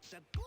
set, go!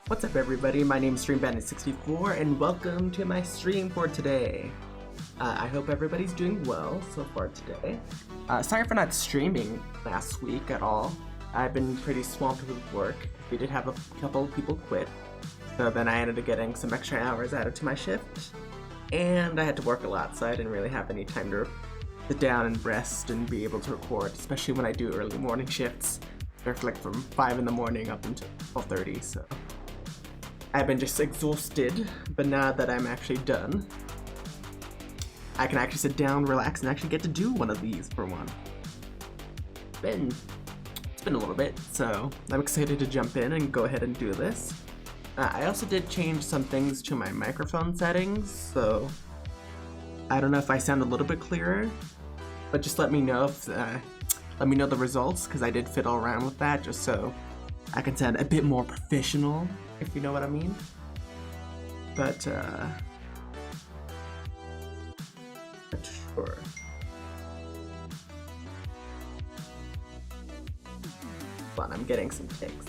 What's up everybody, my name is Bandit64 and welcome to my stream for today. I hope everybody's doing well so far today. Sorry for not streaming last week at all. I've been pretty swamped with work. We did have a couple of people quit, so then I ended up getting some extra hours added to my shift. And I had to work a lot, so I didn't really have any time to sit down and rest and be able to record, especially when I do early morning shifts. They're like from 5 in the morning up until 12:30, so I've been just exhausted, but now that I'm actually done, I can actually sit down, relax, and actually get to do one of these for one. It's been a little bit, so I'm excited to jump in and go ahead and do this. I also did change some things to my microphone settings, so I don't know if I sound a little bit clearer, but just let me know if let me know the results, because I did fiddle around with that just so I can sound a bit more professional, if you know what I mean. But sure. Hold on, I'm getting some takes.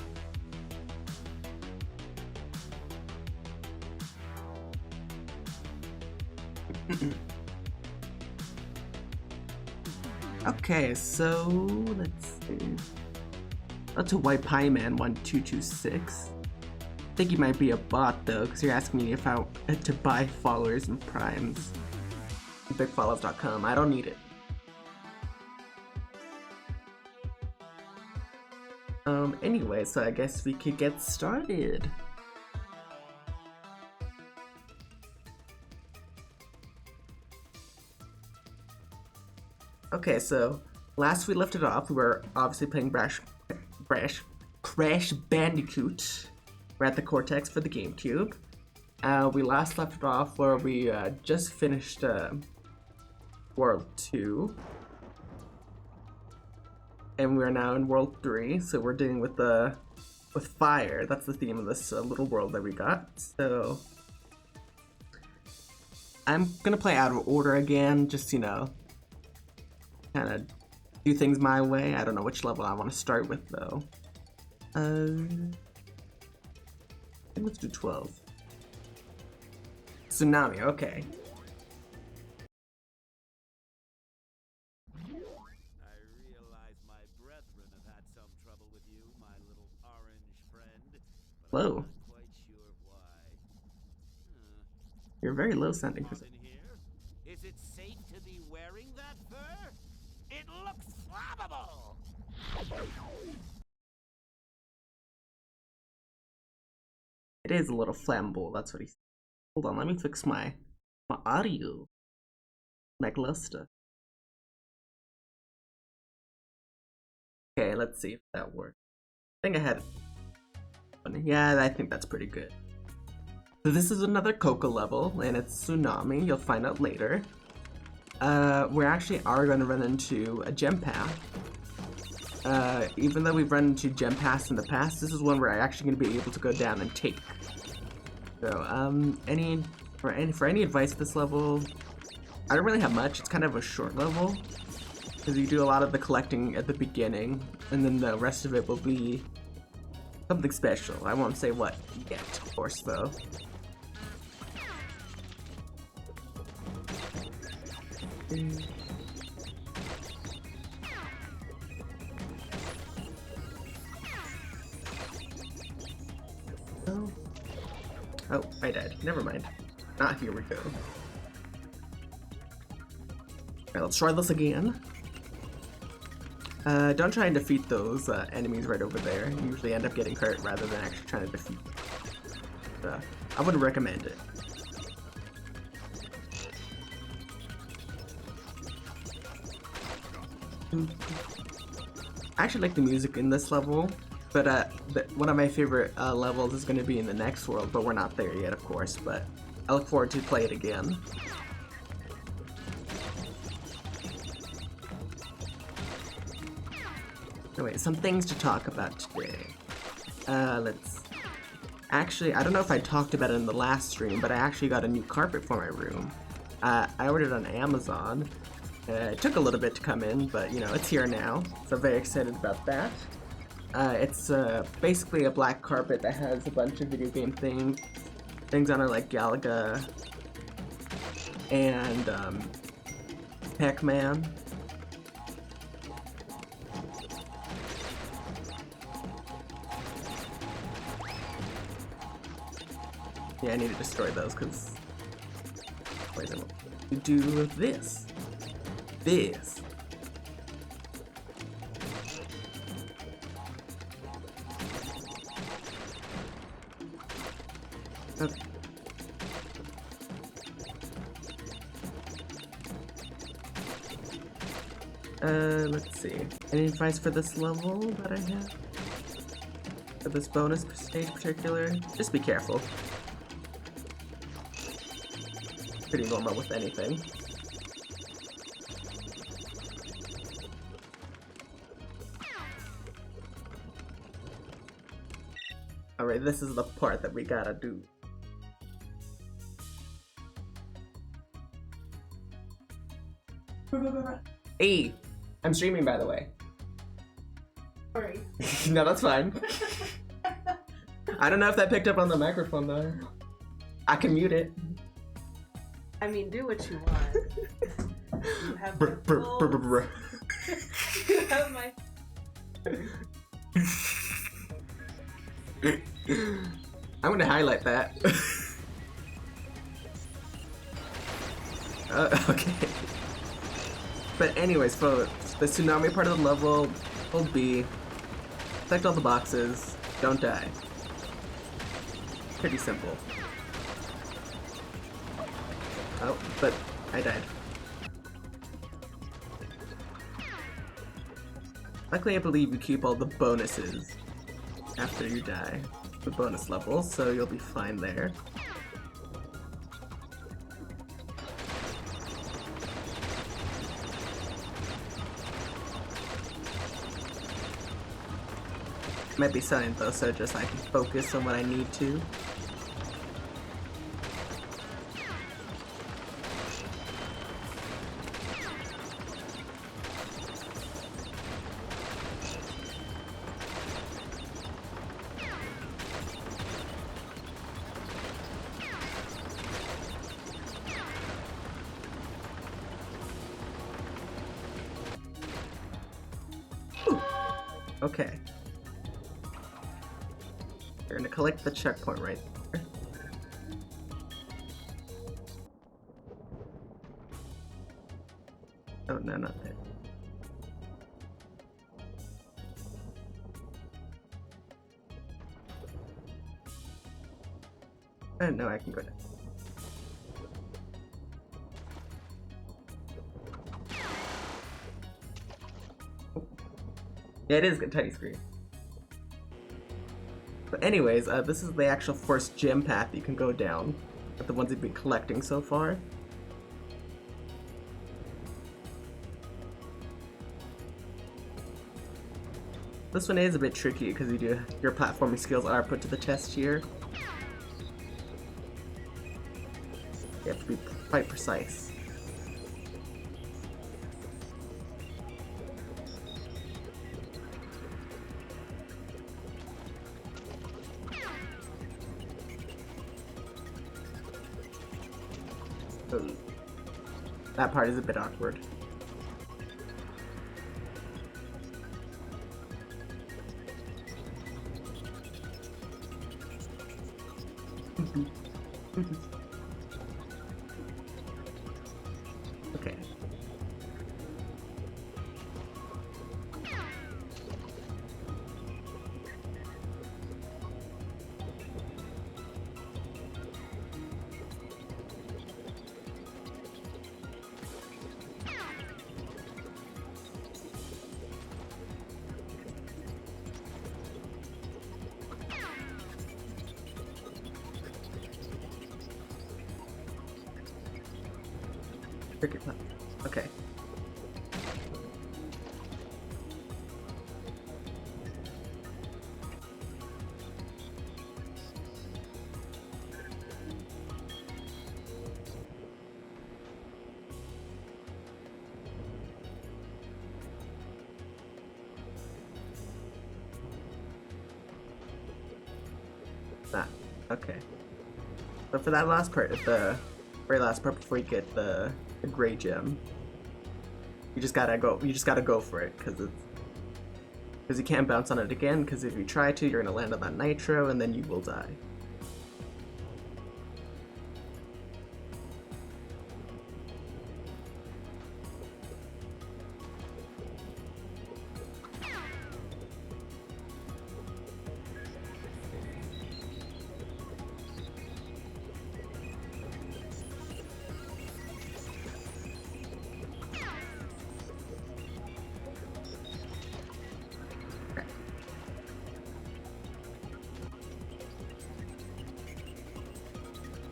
Okay, so let's see. That's a White Pie Man 1226. I think he might be a bot though, because you're asking me if I want to buy followers and primes. BigFollows.com. I don't need it. Anyway, so I guess we could get started. Okay, so last we left it off, we were obviously playing Crash Bandicoot. We're at the Cortex for the GameCube. We last left it off where we just finished World 2. And we're now in World 3, so we're dealing with fire. That's the theme of this little world that we got. So I'm gonna play out of order again, just, you know, kind of do things my way. I don't know which level I want to start with though. Let's do 12. Tsunami, okay. I realize my brethren have had some trouble with you, my little orange friend. But Hello. I'm not quite sure why. You're very low sounding for In here? Is it safe to be wearing that fur? It looks flammable! It is a little flammable, that's what he said. Hold on, let me fix my audio. Lackluster. Okay, let's see if that works. I think I had it. Yeah, I think that's pretty good. So this is another Coco level, and it's Tsunami, you'll find out later. We actually are going to run into a gem path. Even though we've run into gem paths in the past, this is one we're actually going to be able to go down and take. So, for any advice this level, I don't really have much. It's kind of a short level, because you do a lot of the collecting at the beginning, and then the rest of it will be something special. I won't say what yet, of course, though. Oh, I died. Never mind. Here we go. Alright, let's try this again. Don't try and defeat those enemies right over there. You usually end up getting hurt rather than actually trying to defeat them. I wouldn't recommend it. I actually like the music in this level, but one of my favorite levels is going to be in the next world, but we're not there yet, of course, but I look forward to play it again. Anyway, some things to talk about today. Actually, I don't know if I talked about it in the last stream, but I actually got a new carpet for my room. I ordered it on Amazon. It took a little bit to come in, but you know, it's here now, so I'm very excited about that. It's basically a black carpet that has a bunch of video game things on it, like Galaga and Pac-Man. Yeah, I need to destroy those because you do this. This. Okay. Let's see. Any advice for this level that I have? For this bonus stage in particular? Just be careful. Pretty normal with anything. Alright, this is the part that we gotta do. Hey! I'm streaming, by the way. Sorry. No, that's fine. I don't know if that picked up on the microphone, though. I can mute it. I mean, do what you want. You have my full... You have my... I'm gonna highlight that. Okay. But anyways, folks, the tsunami part of the level, hold B, collect all the boxes, don't die. Pretty simple. Oh, but I died. Luckily, I believe you keep all the bonuses after you die. The bonus levels, so you'll be fine there. Might be silent though, so just I can focus on what I need to. Okay. We're gonna collect the checkpoint right there. Oh, no, not there. Oh, no, I can go down. Yeah, it is a tiny screen. But anyways, this is the actual first gym path you can go down, with the ones you've been collecting so far. This one is a bit tricky because your platforming skills are put to the test here. You have to be quite precise. That part is a bit awkward. Okay. Okay. Okay. But for that last part, the very last part before you get the gray gem, you just gotta go. You just gotta go for it because you can't bounce on it again. Because if you try to, you're gonna land on that nitro and then you will die.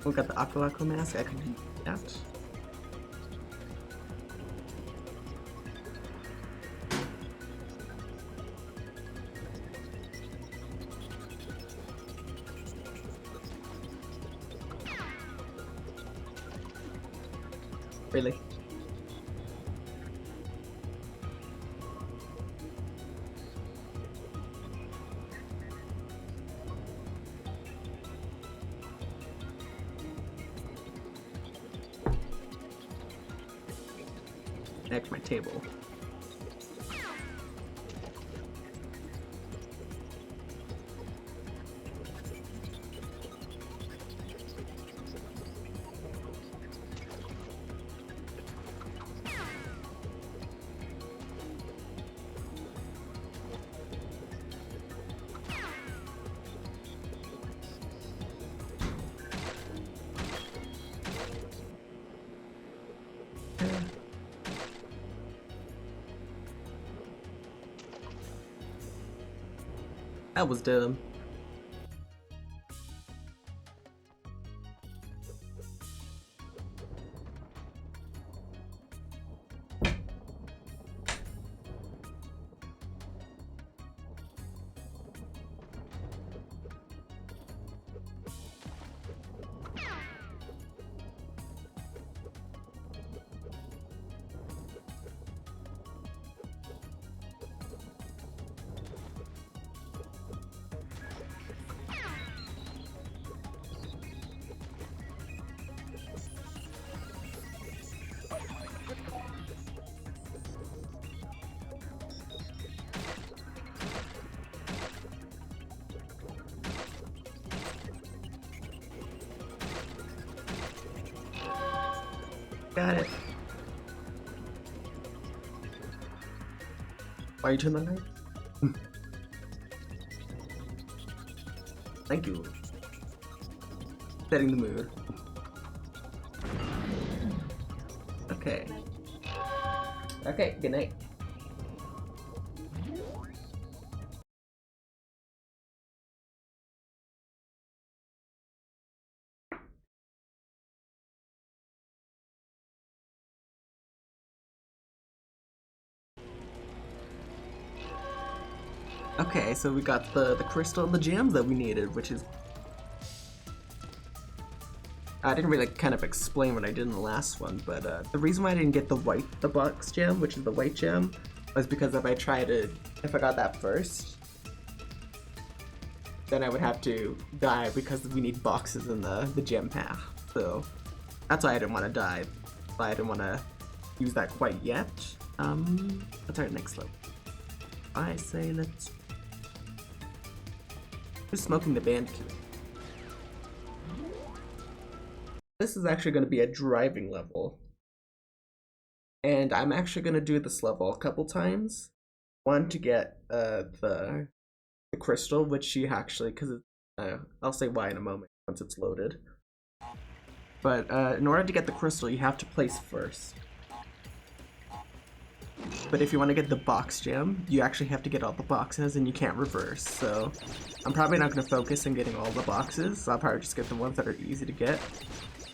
We got the Aqua mask. I can do that. Really? Next, my table. That was dumb. Got it. Why you turn the light? Thank you. Setting the mood. Okay. Okay, good night. Okay, so we got the crystal and the gems that we needed, which is... I didn't really kind of explain what I did in the last one, but the reason why I didn't get the box gem, which is the white gem, was because if I got that first, then I would have to die because we need boxes in the gem path. So that's why I didn't want to die, but I didn't want to use that quite yet. What's our next level? I say let's... Who's smoking the Bandicoot? This is actually going to be a driving level. And I'm actually going to do this level a couple times. One, to get the crystal, which she actually, because I'll say why in a moment once it's loaded. But in order to get the crystal, you have to place first. But if you want to get the box gem, you actually have to get all the boxes and you can't reverse. So I'm probably not going to focus on getting all the boxes. So I'll probably just get the ones that are easy to get.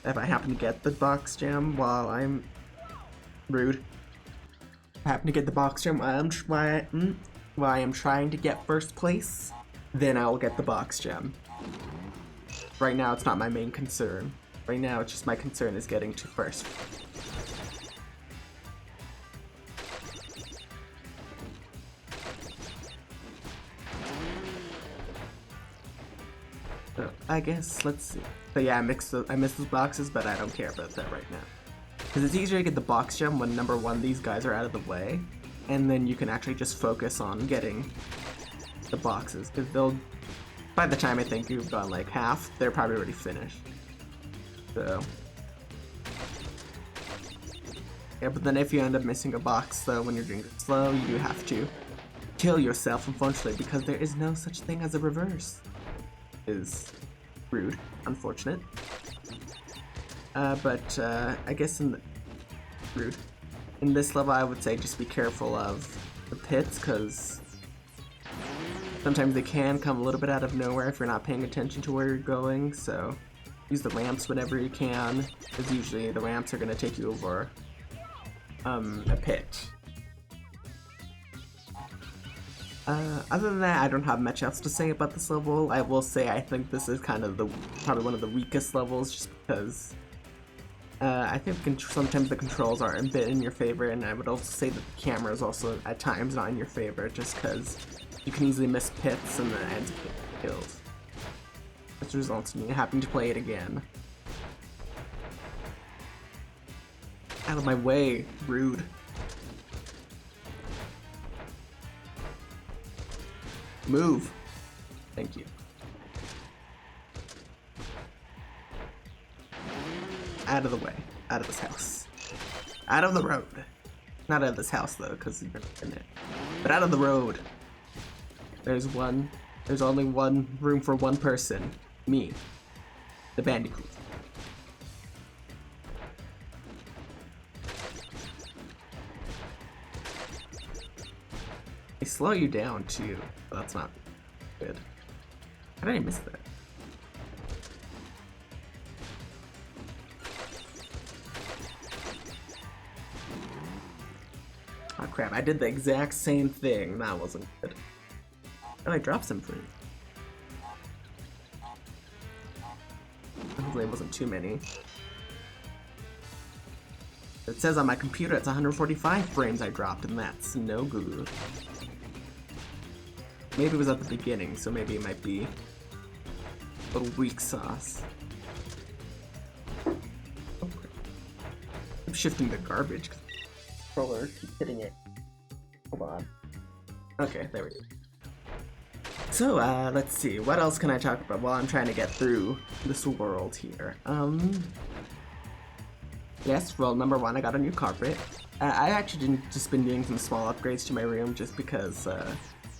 If I happen to get the box gem while I'm... Rude. If I happen to get the box gem while I am trying to get first place, then I will get the box gem. Right now it's not my main concern. Right now it's just my concern is getting to first. I guess. Let's see. But yeah, I missed those boxes, but I don't care about that right now. Because it's easier to get the box jump when, number one, these guys are out of the way, and then you can actually just focus on getting the boxes. Because they'll, by the time I think you've gone like half, they're probably already finished. So yeah, but then if you end up missing a box, though, when you're doing it slow, you do have to kill yourself, unfortunately, because there is no such thing as a reverse. Is rude, unfortunate. But I guess rude. In this level, I would say just be careful of the pits, because sometimes they can come a little bit out of nowhere if you're not paying attention to where you're going, so use the ramps whenever you can, because usually the ramps are going to take you over a pit. Other than that, I don't have much else to say about this level. I will say I think this is kind of probably one of the weakest levels, just because I think sometimes the controls are a bit in your favor, and I would also say that the camera is also at times not in your favor, just because you can easily miss pits and then end up getting killed, which results in you having to play it again. Out of my way, rude. Move. Thank you. Out of the way. Out of this house. Out of the road. Not out of this house though, because you're in it. But out of the road. There's only one room for one person. Me. The Bandicoot. They slow you down too. But that's not good. How did I miss that? Oh crap, I did the exact same thing. That wasn't good. Oh, I dropped something. Hopefully it wasn't too many. It says on my computer it's 145 frames I dropped, and that's no good. Maybe it was at the beginning, so maybe it might be a little weak sauce. Oh, I'm shifting the garbage because the controller keeps hitting it. Hold on. Okay, there we go. So, let's see. What else can I talk about while I'm trying to get through this world here? Yes, well, number one, I got a new carpet. I actually just been doing some small upgrades to my room just because,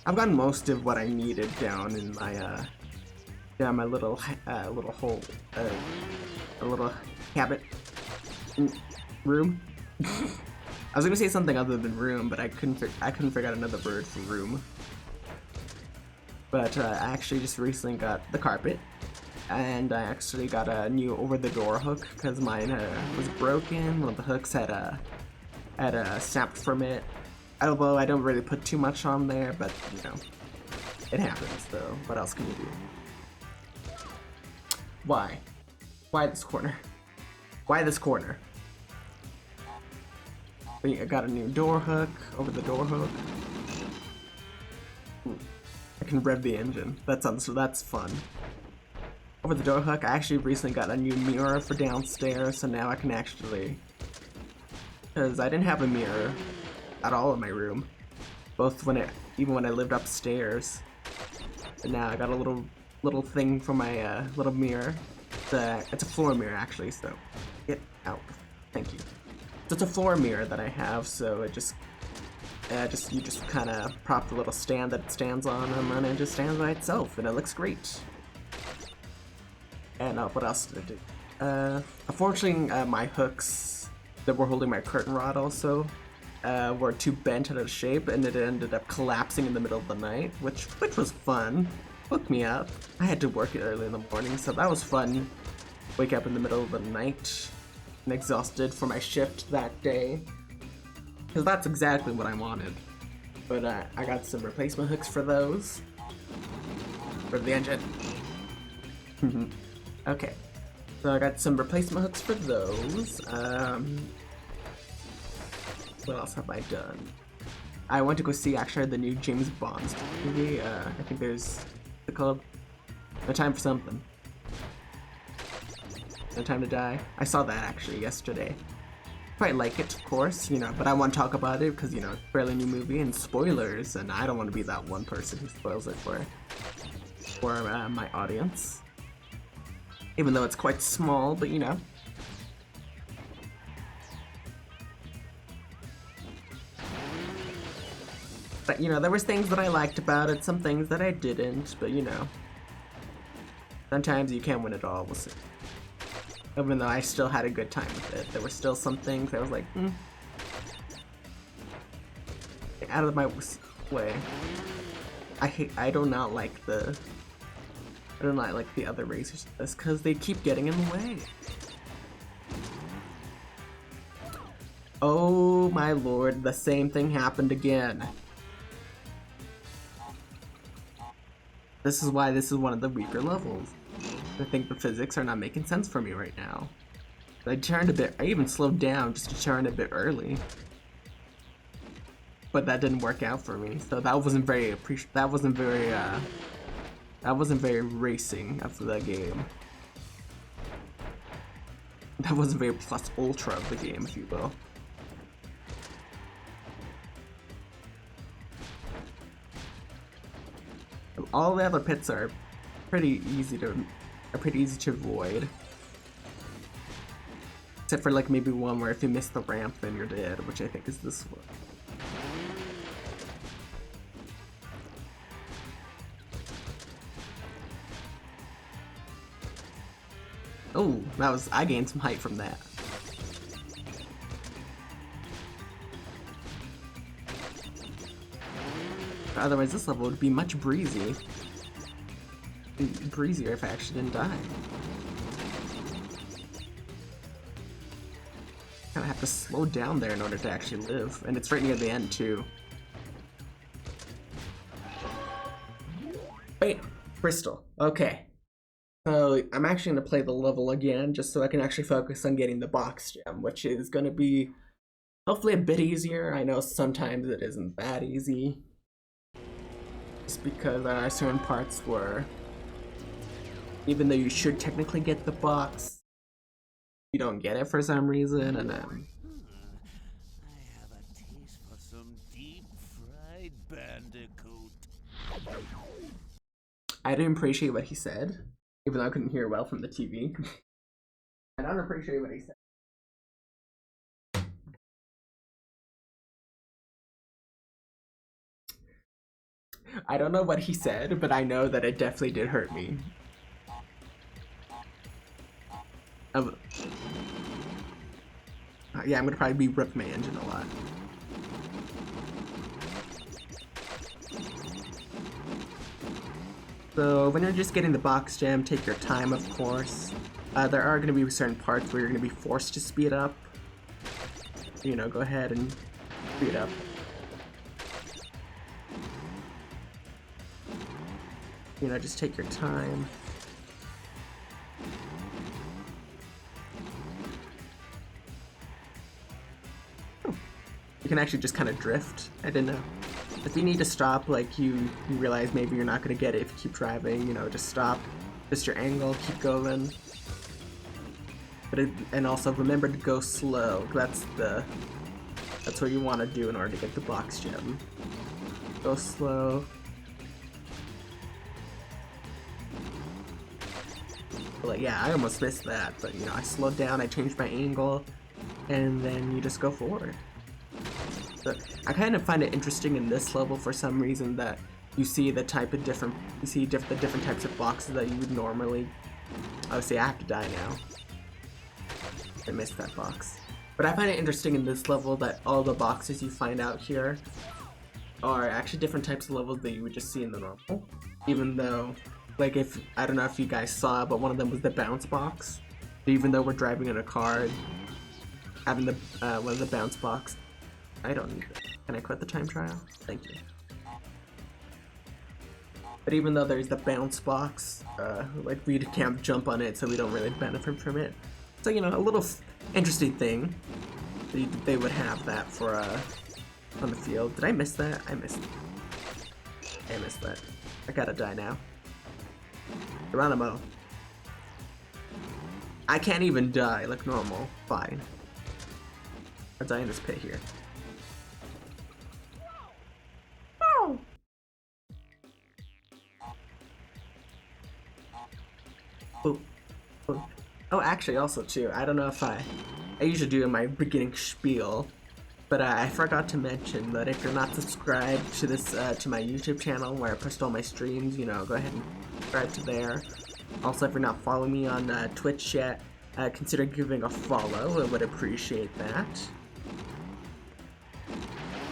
I've gotten most of what I needed down in my, my little hole, a little habit room. I was gonna say something other than room, but I couldn't figure out another word for room. But I actually just recently got the carpet, and I actually got a new over-the-door hook because mine was broken. One of the hooks had snapped from it. Although I don't really put too much on there, but you know, it happens. So what else can you do? Why? Why this corner? Why this corner? I got a new door hook, over-the-door hook. I can rev the engine. That's fun. Over the door hook, I actually recently got a new mirror for downstairs, so now I can actually, because I didn't have a mirror at all in my room, even when I lived upstairs. And now I got a little thing for my little mirror. It's a floor mirror actually, so get out. Thank you. So it's a floor mirror that I have, so it just you just kind of prop the little stand that it stands on, and then it just stands by itself, and it looks great. And what else did I do? Unfortunately, my hooks that were holding my curtain rod also were too bent out of shape, and it ended up collapsing in the middle of the night, which was fun. Hooked me up. I had to work it early in the morning, so that was fun. Wake up in the middle of the night and exhausted for my shift that day. Because that's exactly what I wanted. But I got some replacement hooks for those. For the engine. Okay. So I got some replacement hooks for those. What else have I done? I went to go see actually the new James Bond movie. I think there's, what's it called? No Time for Something. No Time to Die. I saw that actually yesterday. Quite like it, of course, you know, but I want to talk about it because, you know, it's a fairly new movie and spoilers, and I don't want to be that one person who spoils it for my audience. Even though it's quite small, but you know. But, you know, there was things that I liked about it, some things that I didn't, but, you know. Sometimes you can't win it all, we'll see. Even though I still had a good time with it, there were still some things I was like, out of my way. I do not like the other racers, that's because they keep getting in the way. Oh my lord, the same thing happened again. This is why this is one of the weaker levels. I think the physics are not making sense for me right now. I even slowed down just to turn a bit early. But that didn't work out for me, so that wasn't very racing of the game. That wasn't very plus ultra of the game, if you will. All the other pits are pretty easy to avoid. Except for like maybe one where if you miss the ramp then you're dead, which I think is this one. Oh, I gained some height from that. Otherwise this level would be much breezier if I actually didn't die. Kinda have to slow down there in order to actually live, and it's right near the end too. Wait, Crystal. Okay. So I'm actually gonna play the level again just so I can actually focus on getting the box gem, which is gonna be hopefully a bit easier. I know sometimes it isn't that easy. Just because there are certain parts where even though you should technically get the box, you don't get it for some reason, and I have a taste for some deep-fried Bandicoot. I didn't appreciate what he said, even though I couldn't hear well from the TV. I don't appreciate what he said. I don't know what he said, but I know that it definitely did hurt me. Yeah, I'm gonna probably be ripping my engine a lot. So when you're just getting the box gem, take your time, of course. There are gonna be certain parts where you're gonna be forced to speed up. You know, go ahead and speed up. You know, just take your time. You can actually just kind of drift. I didn't know. If you need to stop, like you realize maybe you're not gonna get it if you keep driving, you know, just stop. Just your angle, keep going. And also remember to go slow. That's what you want to do in order to get the box gem. Go slow. Like, yeah, I almost missed that, but you know, I slowed down, I changed my angle, and then you just go forward. So I kind of find it interesting in this level for some reason that you see the different types of boxes that you would normally. Obviously, I have to die now. I missed that box. But I find it interesting in this level that all the boxes you find out here are actually different types of levels that you would just see in the normal. Even though, like, I don't know if you guys saw, but one of them was the bounce box. Even though we're driving in a car, having the one of the bounce box. I don't need that. Can I quit the time trial? Thank you. But even though there's the bounce box, like we can't jump on it, so we don't really benefit from it. So, you know, a little interesting thing. They would have that for on the field. Did I miss that? I missed that. I gotta die now. Geronimo. I can't even die like normal. Fine. I'll die in this pit here. Oh! Oh. Oh. Oh, actually, also too, I don't know if I usually do in my beginning spiel, but I forgot to mention that if you're not subscribed to this, to my YouTube channel where I post all my streams, you know, go ahead and subscribe to there. Also, if you're not following me on Twitch yet, consider giving a follow. I would appreciate that.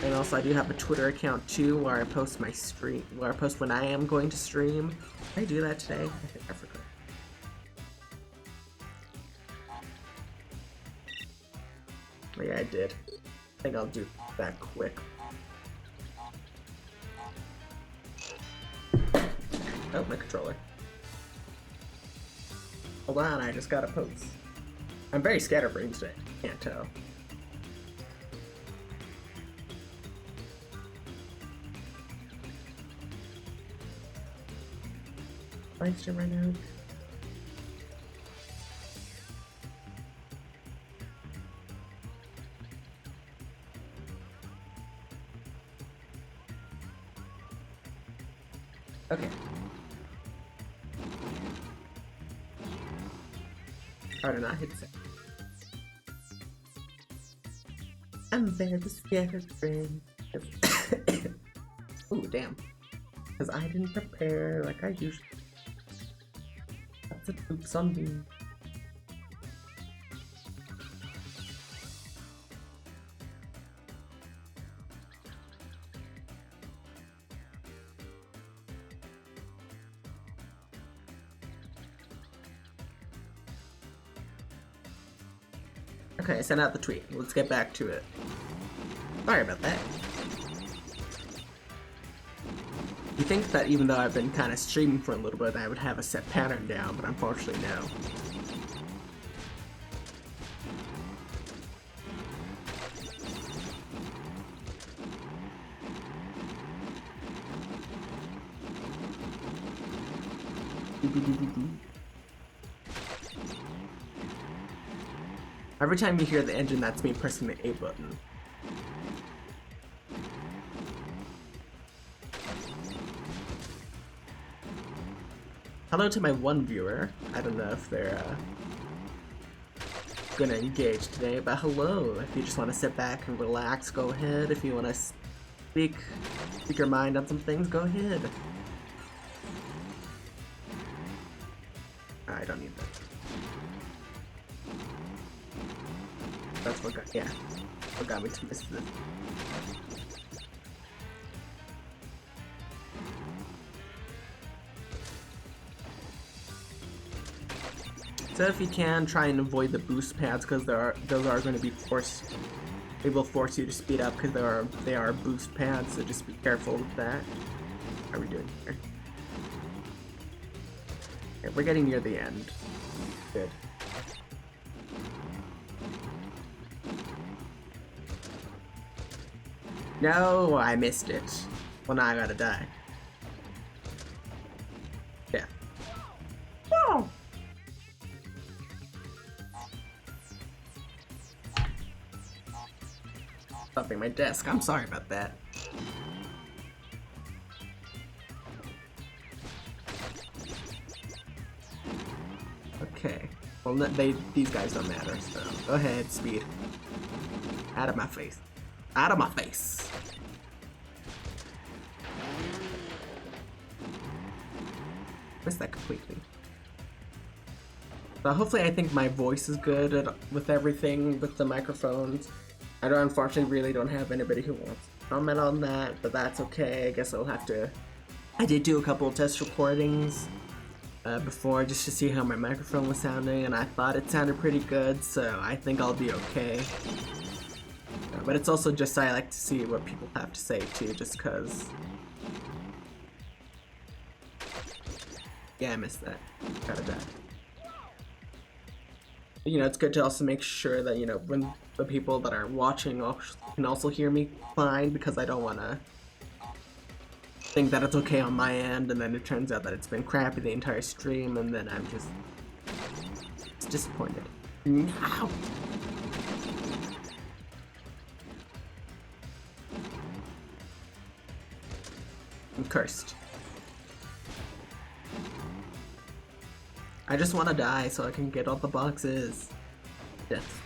And also, I do have a Twitter account too, where I post my stream, where I post when I am going to stream. Did I do that today? I think I forgot. Oh, yeah, I did. I think I'll do that quick. Oh, my controller. Hold on, I just got a post. I'm very scatterbrained today. Can't tell. Live stream right now. Okay. I did not hit set. I'm very scared, friend. Ooh, damn. Because I didn't prepare like I usually. That's a oops on me. Okay, I sent out the tweet. Let's get back to it. Sorry about that. You think that even though I've been kind of streaming for a little bit, I would have a set pattern down, but unfortunately no. Every time you hear the engine, that's me pressing the A button. Hello to my one viewer. I don't know if they're gonna engage today, but hello. If you just want to sit back and relax, go ahead. If you want to speak your mind on some things, go ahead. I don't need that. That's what got, yeah, what got me to miss this. So if you can, try and avoid the boost pads because those are going to be forced. They will force you to speed up because they are boost pads. So just be careful with that. How are we doing here? Okay, we're getting near the end. Good. No, I missed it. Well, now I gotta die. Yeah. No! Bumping my desk. I'm sorry about that. Okay. Well, these guys don't matter, so go ahead, speed. Out of my face. Out of my face. Missed that completely. So hopefully I think my voice is good with everything with the microphones. I don't, unfortunately really don't have anybody who wants to comment on that, but that's okay. I guess I'll have to. I did do a couple of test recordings before just to see how my microphone was sounding, and I thought it sounded pretty good, so I think I'll be okay. But it's also just I like to see what people have to say too, just cause. Yeah, I missed that. Gotta die. You know, it's good to also make sure that, you know, when the people that are watching can also hear me fine, because I don't want to think that it's okay on my end, and then it turns out that it's been crappy the entire stream, and then I'm just disappointed. Ow. I'm cursed. I just want to die so I can get all the boxes. Death.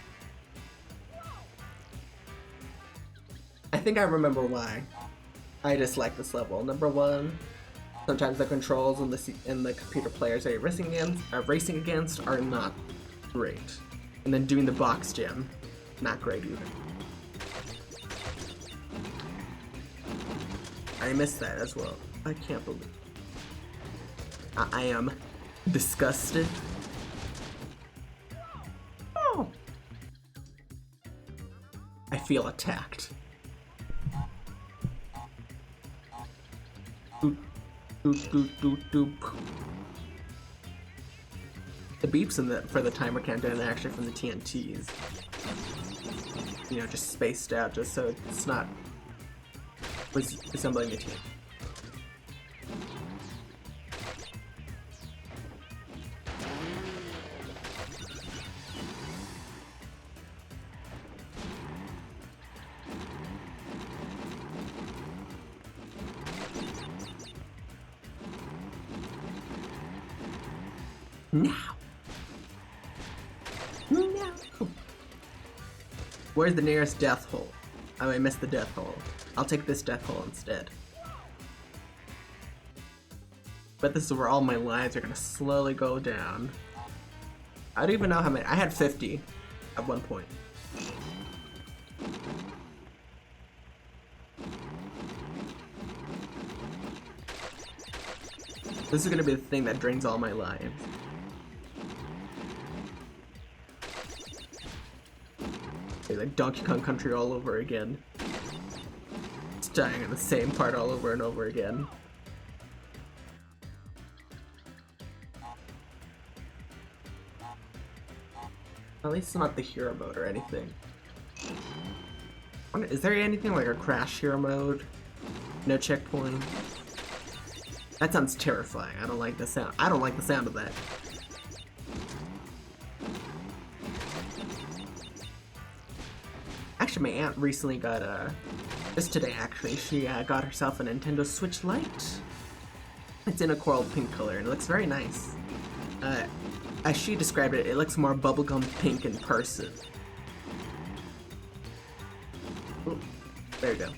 I think I remember why I dislike this level. Number one, sometimes the controls and the computer players that you're racing against are not great. And then doing the box gym, not great either. I missed that as well. I can't believe I am disgusted. Oh. I feel attacked. Doop, doop, doop, doop, doop. The beeps for the timer countdown are actually from the TNTs. You know, just spaced out just so it's not resembling the TNT. Now. No. Where's the nearest death hole? Oh, I missed the death hole. I'll take this death hole instead. But this is where all my lives are gonna slowly go down. I don't even know how many. I had 50 at one point. This is gonna be the thing that drains all my lives. It's like Donkey Kong Country all over again. It's dying in the same part all over and over again. At least it's not the hero mode or anything. Is there anything like a crash hero mode? No checkpoint? That sounds terrifying. I don't like the sound. I don't like the sound of that. Actually, my aunt recently got just today actually, she got herself a Nintendo Switch Lite. It's in a coral pink color and it looks very nice. As she described it, it looks more bubblegum pink in person. Ooh, there you go.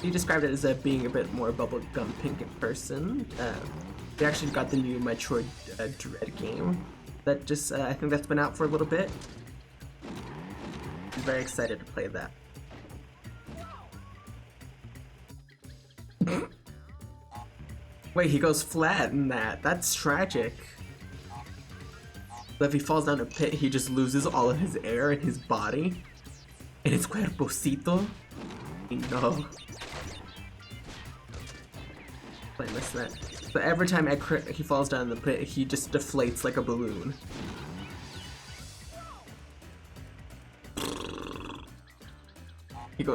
She described it as being a bit more bubblegum pink in person. We actually got the new Metroid Dread game that just, I think that's been out for a little bit. I'm very excited to play that. Wait, he goes flat in that. That's tragic. But if he falls down a pit, he just loses all of his air in his body. En his cuerpocito. No. I missed that. But every time he falls down in the pit, he just deflates like a balloon.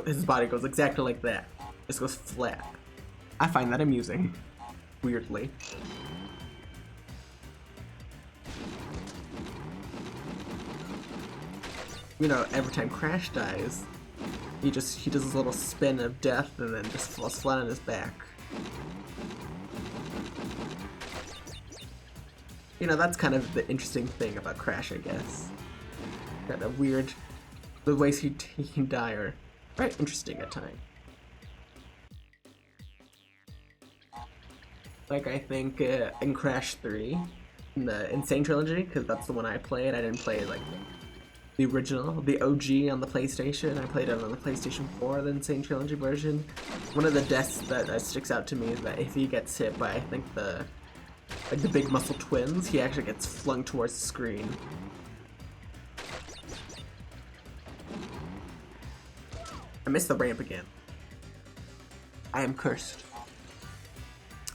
His body goes exactly like that. Just goes flat. I find that amusing. Weirdly. You know, every time Crash dies, he does his little spin of death and then just falls flat on his back. You know, that's kind of the interesting thing about Crash, I guess. Kind of weird. The ways he can die are very interesting at times. Like, I think in Crash 3, in the Insane Trilogy, because that's the one I played, I didn't play, like, the original, the OG on the PlayStation. I played it on the PlayStation 4, the Insane Trilogy version. One of the deaths that sticks out to me is that if he gets hit by, I think, the big muscle twins, he actually gets flung towards the screen. I missed the ramp again. I am cursed.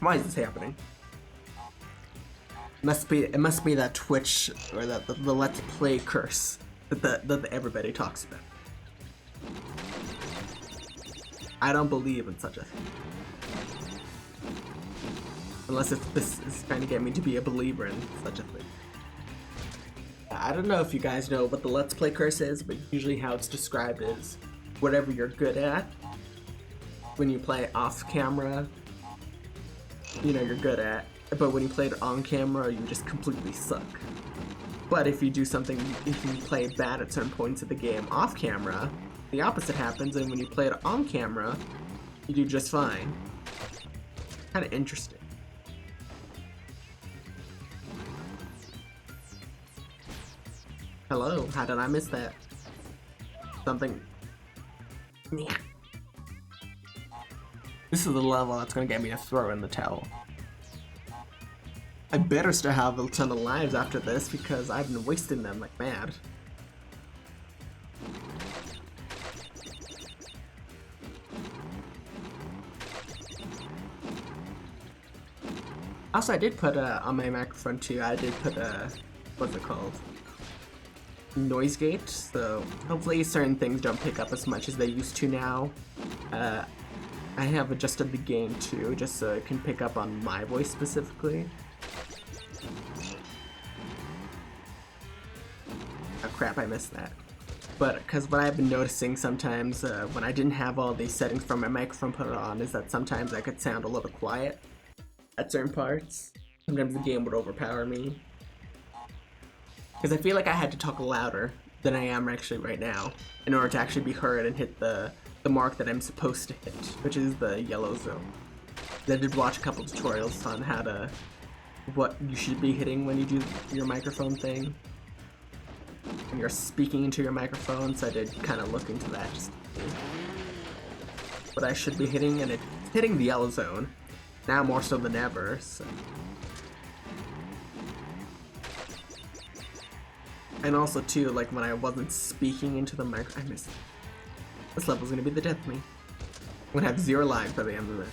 Why is this happening? It must be that Twitch or that the Let's Play curse that everybody talks about. I don't believe in such a thing. Unless if this is trying to get me to be a believer in such a thing. I don't know if you guys know what the Let's Play curse is, but usually how it's described is whatever you're good at. When you play off camera, you know, you're good at, but when you play it on camera, you just completely suck. But if you do something, if you play bad at certain points of the game off camera, the opposite happens, and when you play it on camera, you do just fine. Kind of interesting. Hello, how did I miss that? Something. Yeah. This is the level that's gonna get me to throw in the towel. I better still have a ton of lives after this because I've been wasting them like mad. Also, I did put on my microphone too, I did put what's it called? Noise gate, so hopefully certain things don't pick up as much as they used to now. I have adjusted the gain too, just so it can pick up on my voice specifically. Oh crap, I missed that. But because what I've been noticing sometimes when I didn't have all these settings from my microphone put on is that sometimes I could sound a little quiet at certain parts. Sometimes the game would overpower me. Because I feel like I had to talk louder than I am actually right now in order to actually be heard and hit the mark that I'm supposed to hit, which is the yellow zone. I did watch a couple tutorials on how to, what you should be hitting when you do your microphone thing. And you're speaking into your microphone, so I did kind of look into that just to see what I should be hitting, and it's hitting the yellow zone. Now more so than ever, so. And also too, like when I wasn't speaking into the mic, I missed it. This level's gonna be the death of me. I'm gonna have 0 lives by the end of it.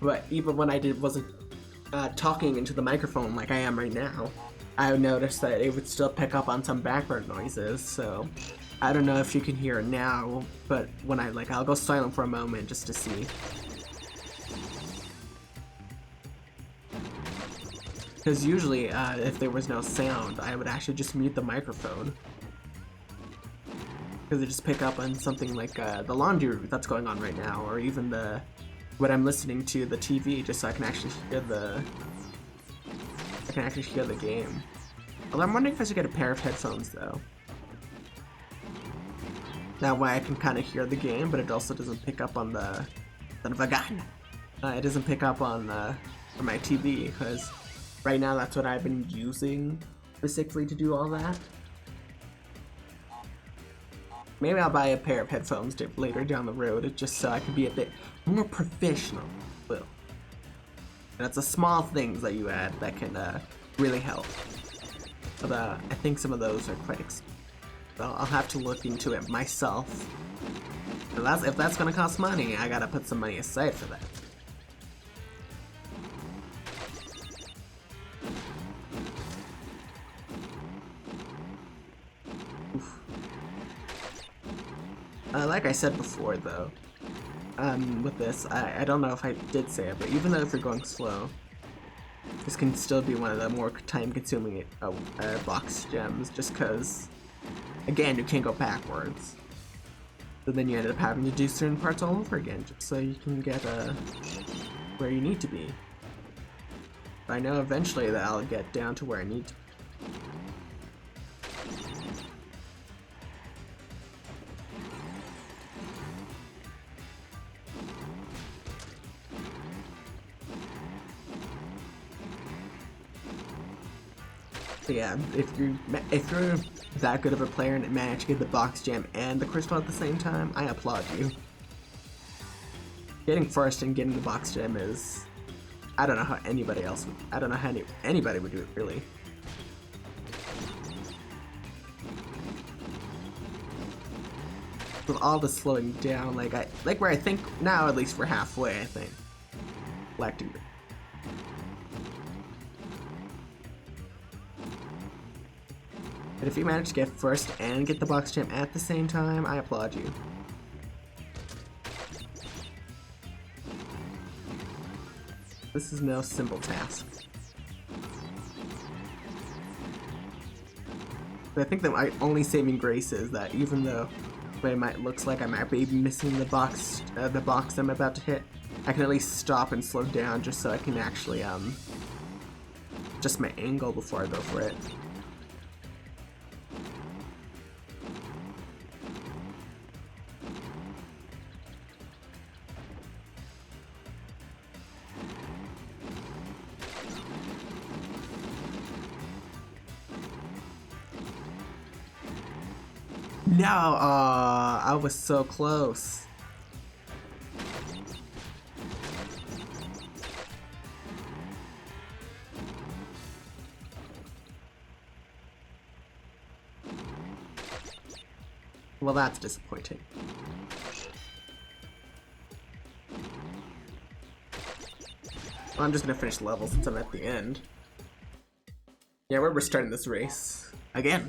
But even when I wasn't talking into the microphone like I am right now, I noticed that it would still pick up on some background noises, so I don't know if you can hear it now, but when I'll go silent for a moment just to see. Because usually, if there was no sound, I would actually just mute the microphone. Because it just pick up on something like the laundry that's going on right now, or even what I'm listening to, the TV, just so I can actually hear the game. Although I'm wondering if I should get a pair of headphones though. That way I can kind of hear the game, but it also doesn't pick up on the son of a gun. It doesn't pick up on my TV, because right now that's what I've been using specifically to do all that. Maybe I'll buy a pair of headphones later down the road, just so I can be a bit more professional. Well, that's the small things that you add that can really help. But I think some of those are quite expensive. So I'll have to look into it myself. If that's gonna cost money, I gotta put some money aside for that. Like I said before though, with this, I don't know if I did say it, but even though if you're going slow, this can still be one of the more time-consuming box gems, just because, again, you can't go backwards. So then you end up having to do certain parts all over again, just so you can get where you need to be. But I know eventually that I'll get down to where I need to be. So yeah, if you're that good of a player and manage to get the box gem and the crystal at the same time, I applaud you. Getting first and getting the box gem is, I don't know how anybody else would, I don't know how anybody would do it really. With all the slowing down, like where I think now at least we're halfway, I think. Lacting. But if you manage to get first and get the box gem at the same time, I applaud you. This is no simple task. But I think that my only saving grace is that even though it looks like I might be missing the box I'm about to hit, I can at least stop and slow down just so I can actually just my angle before I go for it. No, I was so close. Well, that's disappointing. Well, I'm just gonna finish the level since I'm at the end. Yeah, we're restarting this race again.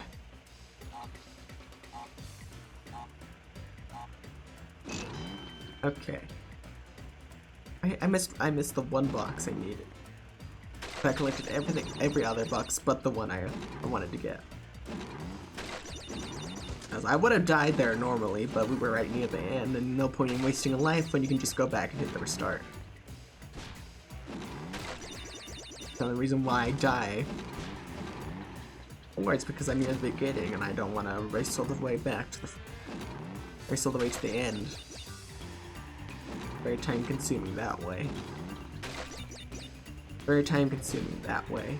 Okay. I missed the one box I needed. I collected every other box but the one I wanted to get. As I would have died there normally, but we were right near the end, and no point in wasting a life when you can just go back and hit the restart. The only reason why I die, or it's because I'm near the beginning and I don't want to race all the way back to the end. Very time consuming that way. Very time consuming that way.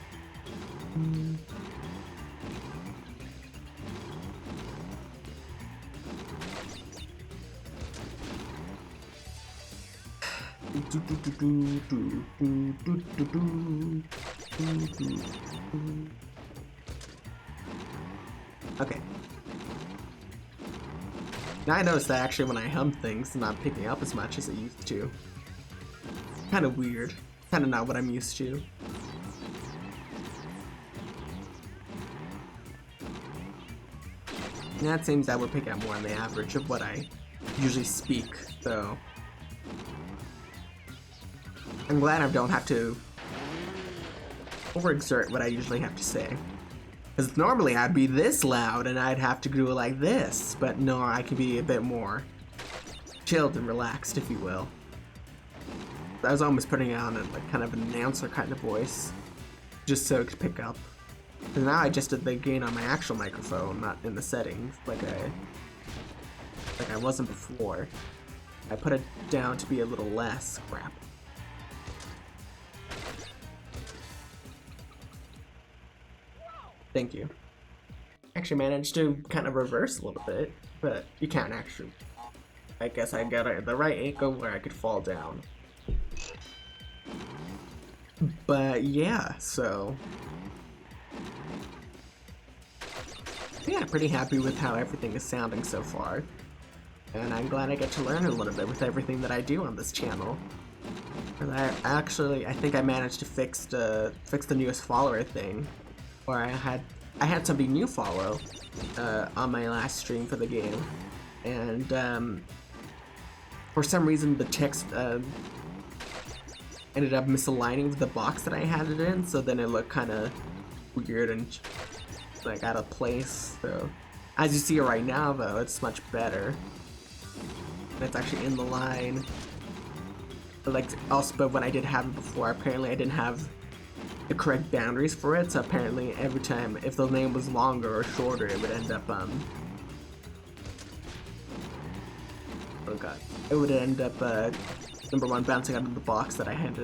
Okay. Now I noticed that actually when I hum things, it's not picking up as much as it used to. Kind of weird. Kind of not what I'm used to. Now it seems that we're picking up more on the average of what I usually speak, so I'm glad I don't have to overexert what I usually have to say. Because normally I'd be this loud and I'd have to do it like this, but no, I can be a bit more chilled and relaxed, if you will. I was almost putting on a kind of an announcer kind of voice, just so it could pick up. And now I just did the gain on my actual microphone, not in the settings, like I wasn't before. I put it down to be a little less crap. Thank you. Actually managed to kind of reverse a little bit, but you can't actually. I guess I got the right angle where I could fall down. But yeah, so yeah, pretty happy with how everything is sounding so far. And I'm glad I get to learn a little bit with everything that I do on this channel. And I think I managed to fix the newest follower thing. Or I had somebody new follow on my last stream for the game, and for some reason the text ended up misaligning with the box that I had it in, so then it looked kind of weird and like out of place. So as you see it right now, though, it's much better. And it's actually in the line. But like also, but when I did have it before, apparently I didn't have the correct boundaries for it, so apparently every time if the name was longer or shorter, it would end up oh god, it would end up number one, bouncing out of the box that I had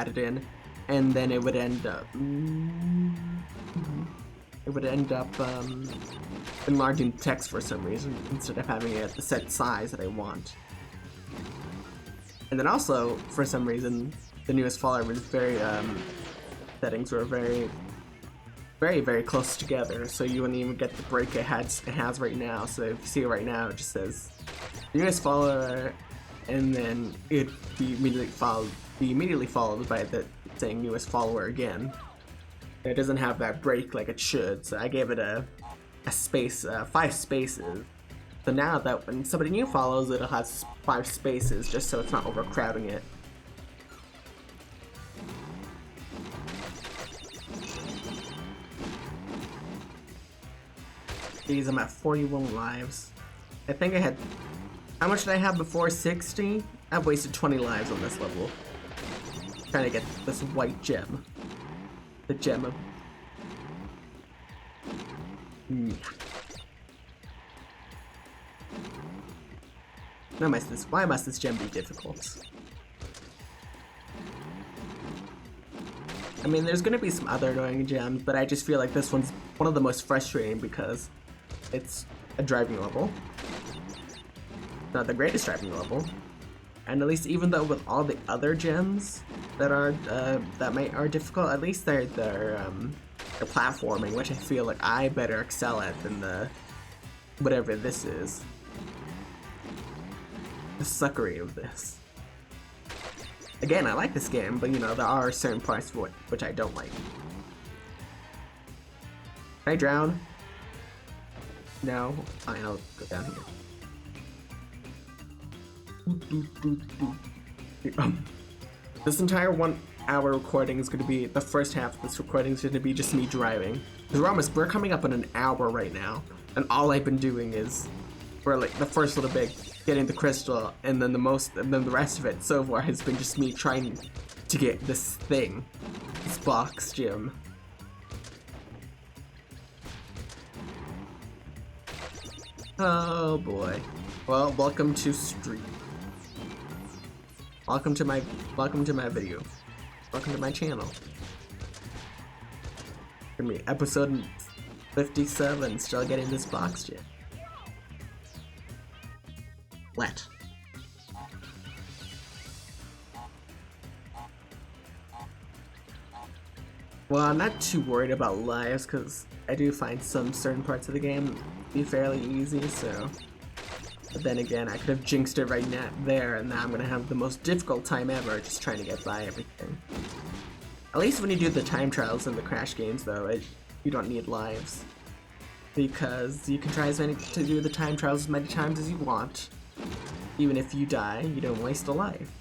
it in, and then it would end up enlarging text for some reason instead of having it at the set size that I want. And then also for some reason the newest follower was very settings were very close together, so you wouldn't even get the break it has right now. So if you see it right now, it just says newest follower, and then it'd be immediately followed by the saying newest follower again. It doesn't have that break like it should, so I gave it a space, 5 spaces. So now that when somebody new follows, it'll have 5 spaces just so it's not overcrowding it. these, I'm at 41 lives. I think I had... How much did I have before? 60? I've wasted 20 lives on this level. Trying to get this white gem. The gem of... Why must this gem be difficult? I mean, there's gonna be some other annoying gems, but I just feel like this one's one of the most frustrating because it's a driving level. Not the greatest driving level. And at least even though with all the other gems that are difficult, at least they're platforming, which I feel like I better excel at than the whatever this is. The suckery of this. Again, I like this game, but you know, there are certain parts of it which I don't like. Can I drown? No? Fine, I'll go down here. This entire 1 hour recording is going to be, the first half of this recording is going to be just me driving. Because we're coming up on an hour right now, and all I've been doing is, for like the first little bit, getting the crystal, and then the rest of it so far has been just me trying to get this thing, this box gem. Oh boy. Well, welcome to stream. Welcome to my video. Welcome to my channel. Gonna be episode 57, still getting this box gem. Let. Well, I'm not too worried about lives because I do find some certain parts of the game be fairly easy, so. But then again, I could have jinxed it right now there, and now I'm gonna have the most difficult time ever just trying to get by everything. At least when you do the time trials in the Crash games, though, you don't need lives. Because you can try to do the time trials as many times as you want. Even if you die, you don't waste a life.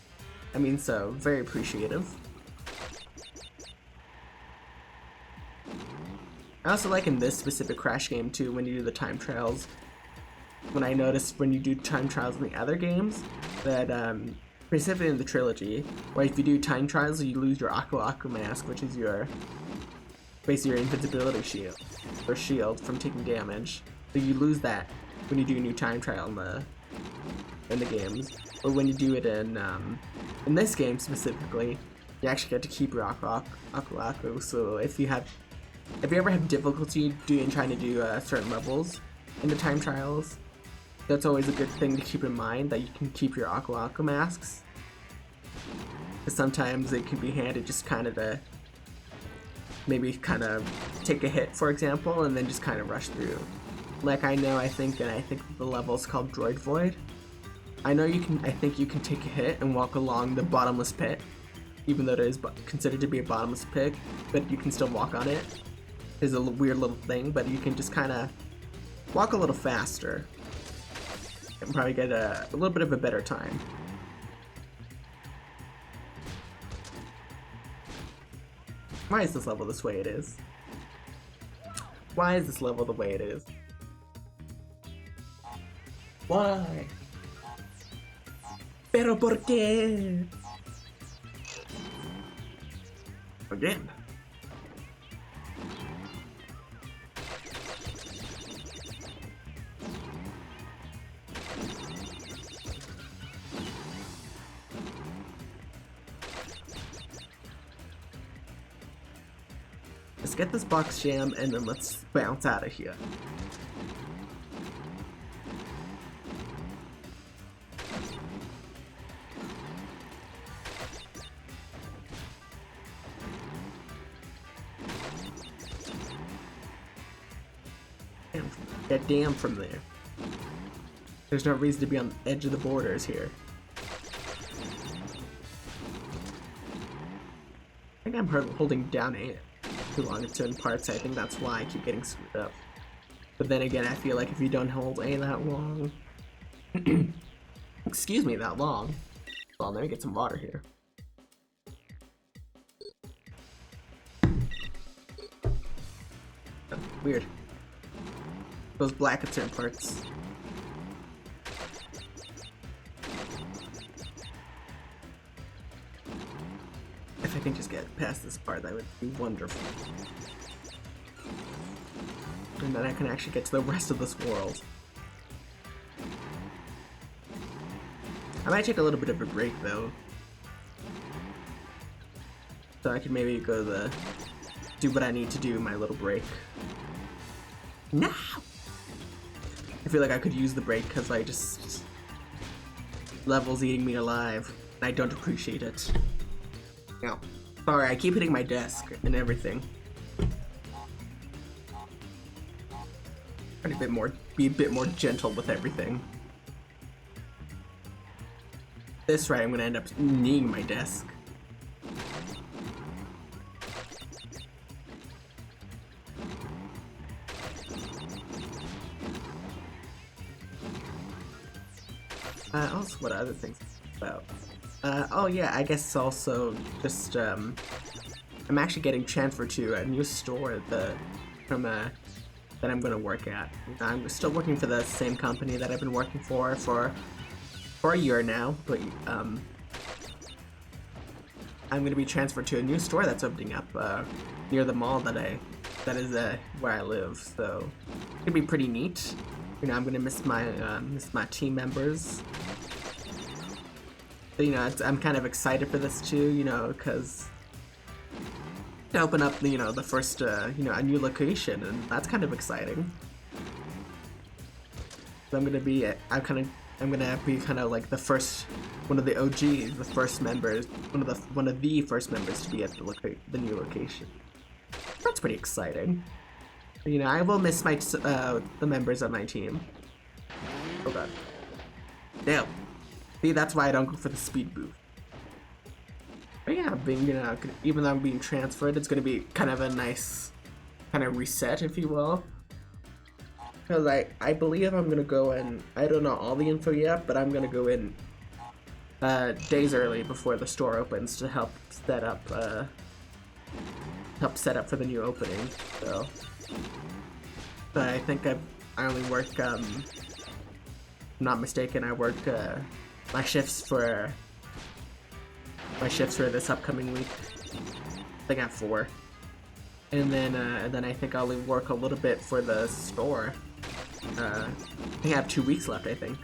I mean, so, very appreciative. I also like in this specific Crash game too, when you do the time trials, when I noticed when you do time trials in the other games, that, specifically in the trilogy, where if you do time trials, you lose your Aku Aku mask, which is basically your invincibility shield, or shield from taking damage. So you lose that when you do a new time trial in the games, or when you do it in this game specifically, you actually get to keep your Aku Aku. So if you ever have difficulty trying to do certain levels in the time trials, that's always a good thing to keep in mind, that you can keep your Aku Aku masks. Because sometimes it can be handy just kind of to maybe kind of take a hit, for example, and then just kind of rush through. Like I think the level's called Droid Void. I think you can take a hit and walk along the bottomless pit, even though it is considered to be a bottomless pit, but you can still walk on it. It's a weird little thing, but you can just kind of walk a little faster and probably get a little bit of a better time. Why is this level this way it is? Why is this level the way it is? Why? Pero por qué? Again. Let's get this box jam and then let's bounce out of here. Get damn from there. There's no reason to be on the edge of the borders here. I think I'm holding down A too long in certain parts. I think that's why I keep getting screwed up. But then again, I feel like if you don't hold A that long, excuse me, that long. Well, let me get some water here. Weird. Those black at certain parts. If I can just get past this part, that would be wonderful. And then I can actually get to the rest of this world. I might take a little bit of a break though. So I can maybe go do what I need to do in my little break. No! I feel like I could use the break because I just... Level's eating me alive. And I don't appreciate it. No. Sorry, I keep hitting my desk and everything. Try to be a bit more gentle with everything. This right, I'm gonna end up kneeing my desk. Also, what other things about? Oh yeah, I guess also just I'm actually getting transferred to a new store that I'm gonna work at. I'm still working for the same company that I've been working for a year now, but I'm gonna be transferred to a new store that's opening up near the mall that is where I live. So it's gonna be pretty neat. You know, I'm gonna miss my team members. But, you know, I'm kind of excited for this too. You know, because to open up the first you know, a new location, and that's kind of exciting. So I'm gonna be kind of like the first one of the OGs, the first members, one of the first members to be at the new location. That's pretty exciting. You know, I will miss the members of my team. Oh god. Damn. See, that's why I don't go for the speed boost. But yeah, even though I'm being transferred, it's gonna be kind of a nice kind of reset, if you will. Because I believe I'm gonna go in, I don't know all the info yet, but I'm gonna go in days early before the store opens to help set up for the new opening. So, but I think I only work, if I'm not mistaken, I work my shifts for this upcoming week. I think I have 4. And then I think I'll work a little bit for the store. I think I have 2 weeks left, I think.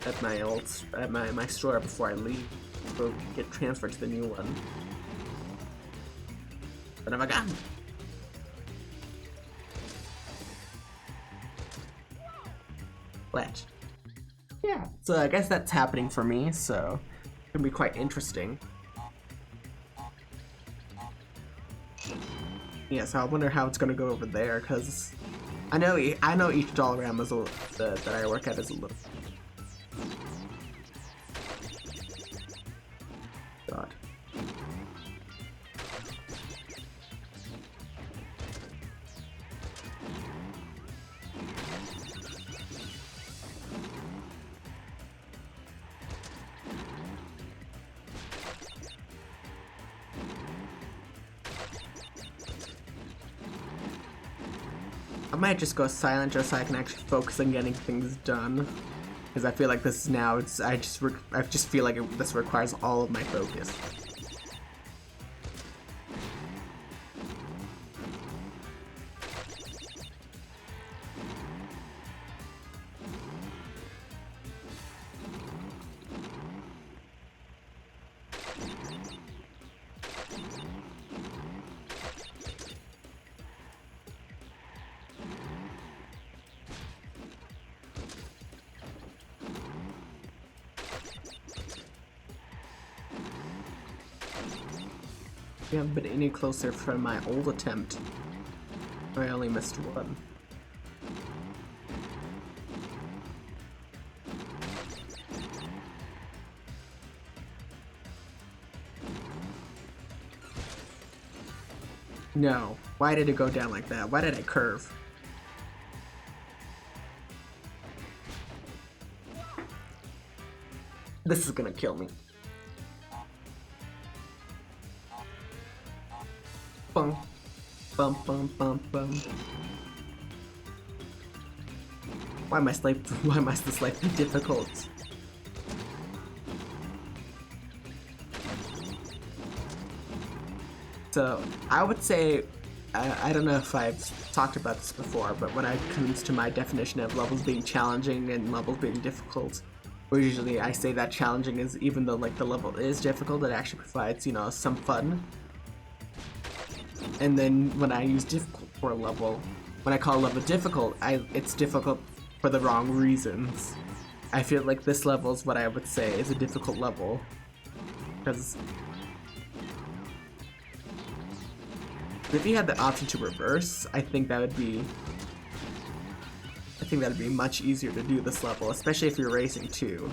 At my store before I leave. So get transferred to the new one. What have I got? Latch. Yeah, so I guess that's happening for me, so it's gonna be quite interesting. Yeah, so I wonder how it's gonna go over there, because I know each Dollarama that I work at is a little... God. I might just go silent just so I can actually focus on getting things done. Because I feel like this now, I just feel like this requires all of my focus. We haven't been any closer from my old attempt. I only missed one. No. Why did it go down like that? Why did I curve? This is gonna kill me. Bum, bum, bum, bum, bum. Why must this life be difficult? So I would say, I don't know if I've talked about this before, but when it comes to my definition of levels being challenging and levels being difficult, usually I say that challenging is, even though like the level is difficult, it actually provides, you know, some fun. And then when I use difficult for a level, when I call a level difficult, it's difficult for the wrong reasons. I feel like this level is what I would say is a difficult level, because if you had the option to reverse, I think that'd be much easier to do this level, especially if you're racing too.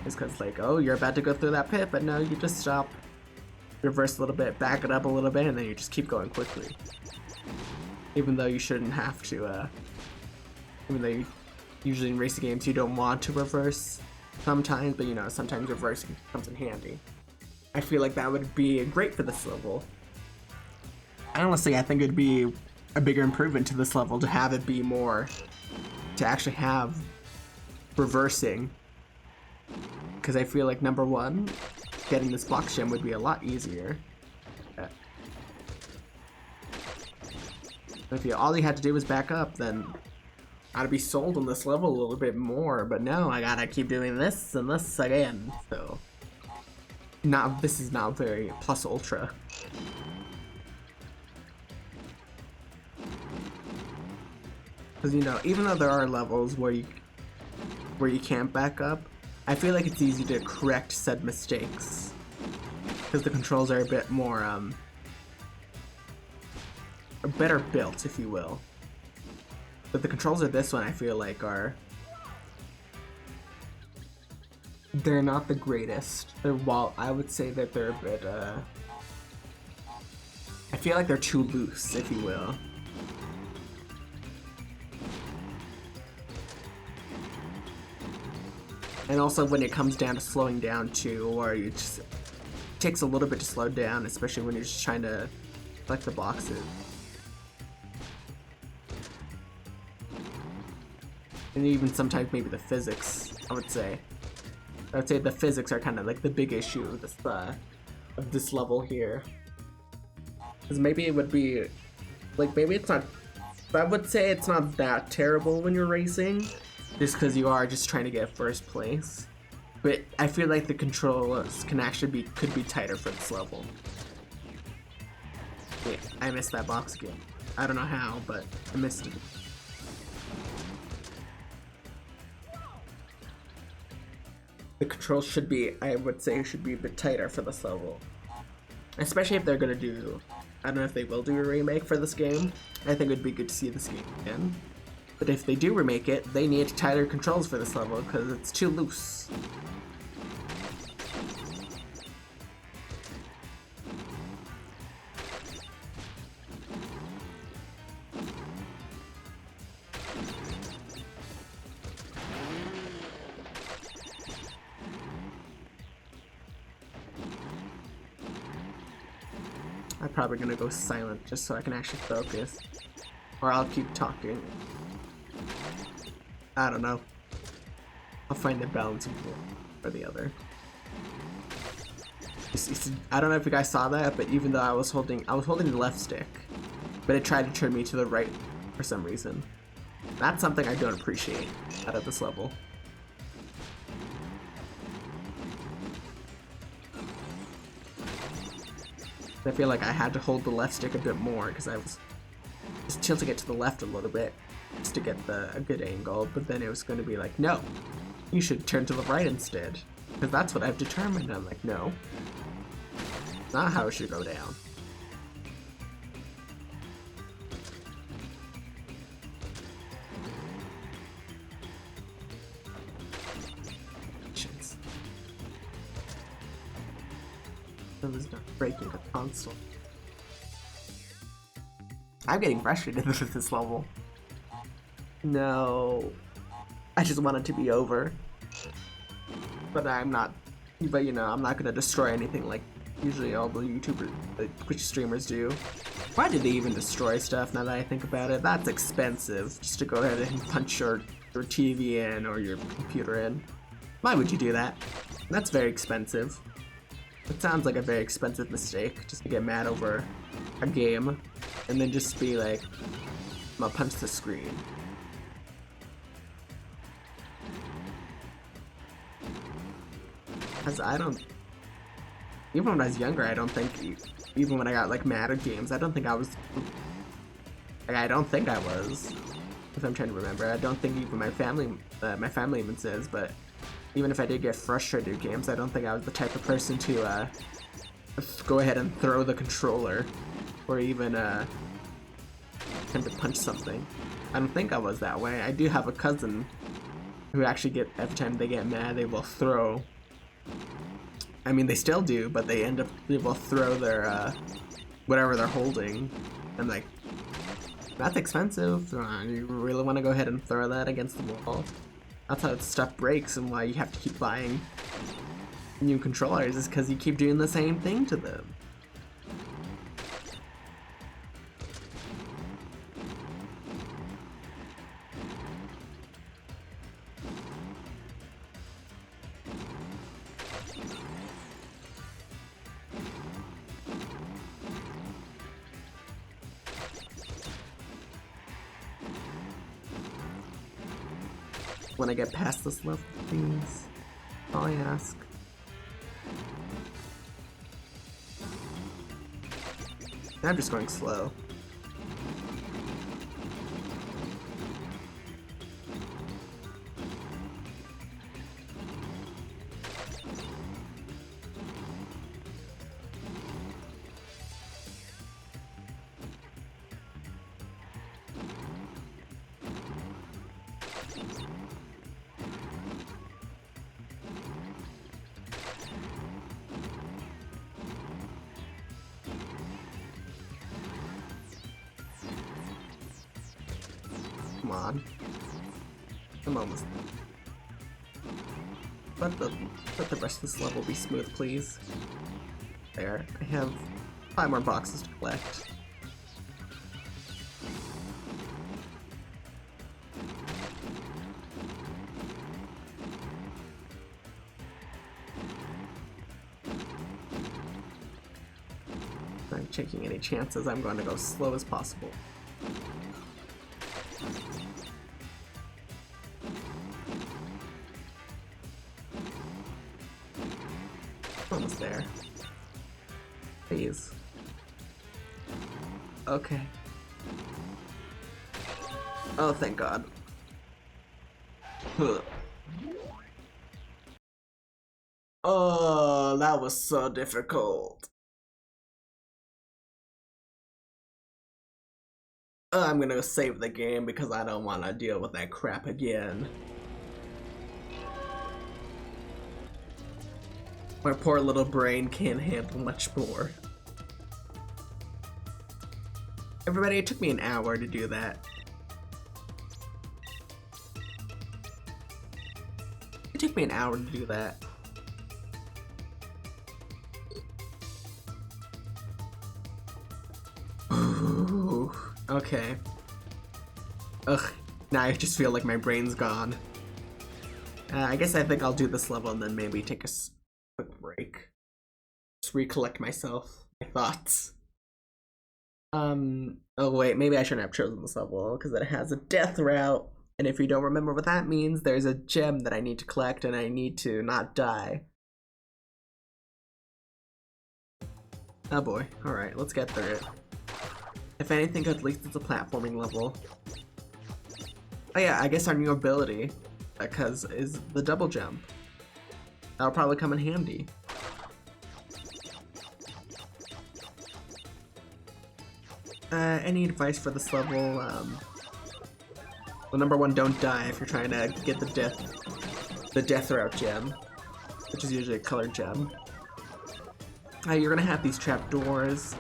It's because like, oh, you're about to go through that pit, but no, you just stop, reverse a little bit, back it up a little bit, and then you just keep going quickly. Even though you shouldn't have to, even though usually in racing games you don't want to reverse sometimes, but you know, sometimes reversing comes in handy. I feel like that would be great for this level. Honestly, I think it'd be a bigger improvement to this level to have it be more, to actually have reversing. Because I feel like, number one, getting this block gem would be a lot easier. If all you had to do was back up, then I'd be sold on this level a little bit more, but no, I gotta keep doing this and this again, so this is not very plus ultra. Because, you know, even though there are levels where you can't back up, I feel like it's easy to correct said mistakes. Because the controls are a bit more, better built, if you will. But the controls of this one, I feel like, they're not the greatest. While I would say that they're a bit, I feel like they're too loose, if you will. And also when it comes down to slowing down too, or it takes a little bit to slow down, especially when you're just trying to collect the boxes. And even sometimes maybe the physics, I would say the physics are kind of like the big issue of this level here. Because maybe it would be, like, maybe it's not, I would say it's not that terrible when you're racing, just because you are just trying to get first place. But I feel like the controls could be tighter for this level. Yeah, I missed that box again. I don't know how, but I missed it. The controls should be, I would say, should be a bit tighter for this level. Especially if they're gonna do, I don't know if they will do a remake for this game. I think it would be good to see this game again. But if they do remake it, they need tighter controls for this level because it's too loose. I'm probably gonna go silent just so I can actually focus. Or I'll keep talking. I don't know. I'll find the balance of one or the other. I don't know if you guys saw that, but even though I was holding the left stick, but it tried to turn me to the right for some reason. That's something I don't appreciate out of this level. I feel like I had to hold the left stick a bit more because I was just tilting it to the left a little bit just to get a good angle, but then it was going to be like, no, you should turn to the right instead, because that's what I've determined. And I'm like, no, not how it should go down. I was not breaking the console. I'm getting frustrated with this level. No. I just want it to be over. But I'm not, but you know, I'm not gonna destroy anything like usually all the YouTubers, the Twitch streamers do. Why did they even destroy stuff now that I think about it? That's expensive, just to go ahead and punch your TV in or your computer in. Why would you do that? That's very expensive. It sounds like a very expensive mistake, just to get mad over a game and then just be like, I'm gonna punch the screen. Because I don't, even when I was younger, I don't think, even when I got like mad at games, I don't think I was, like, I don't think I was, if I'm trying to remember. I don't think even my family even says, but even if I did get frustrated at games, I don't think I was the type of person to go ahead and throw the controller or even attempt to punch something. I don't think I was that way. I do have a cousin who actually every time they get mad, they will throw. I mean, they still do, but they will throw their whatever they're holding. I'm like, that's expensive. You really want to go ahead and throw that against the wall? That's how stuff breaks and why you have to keep buying new controllers, is because you keep doing the same thing to them. When I get past this level, please. All I ask. I'm just going slow. Come on. I'm almost there. Let the rest of this level be smooth, please. There. I have 5 more boxes to collect. If I'm taking any chances, I'm going to go slow as possible. Almost there. Please. Okay. Oh, thank God. Ugh. Oh, that was so difficult. I'm gonna save the game because I don't want to deal with that crap again. My poor little brain can't handle much more. Everybody, it took me an hour to do that. It took me an hour to do that. Ooh, okay. Ugh, now I just feel like my brain's gone. I guess I think I'll do this level and then maybe take a quick break. Just recollect myself, my thoughts. Oh wait, maybe I shouldn't have chosen this level because it has a death route. And if you don't remember what that means, there's a gem that I need to collect and I need to not die. Oh boy, alright, let's get through it. If anything, at least it's a platforming level. Oh yeah, I guess our new ability, because is the double jump. That'll probably come in handy. Any advice for this level? Well, number 1, don't die if you're trying to get the death route gem, which is usually a colored gem. You're gonna have these trapdoors.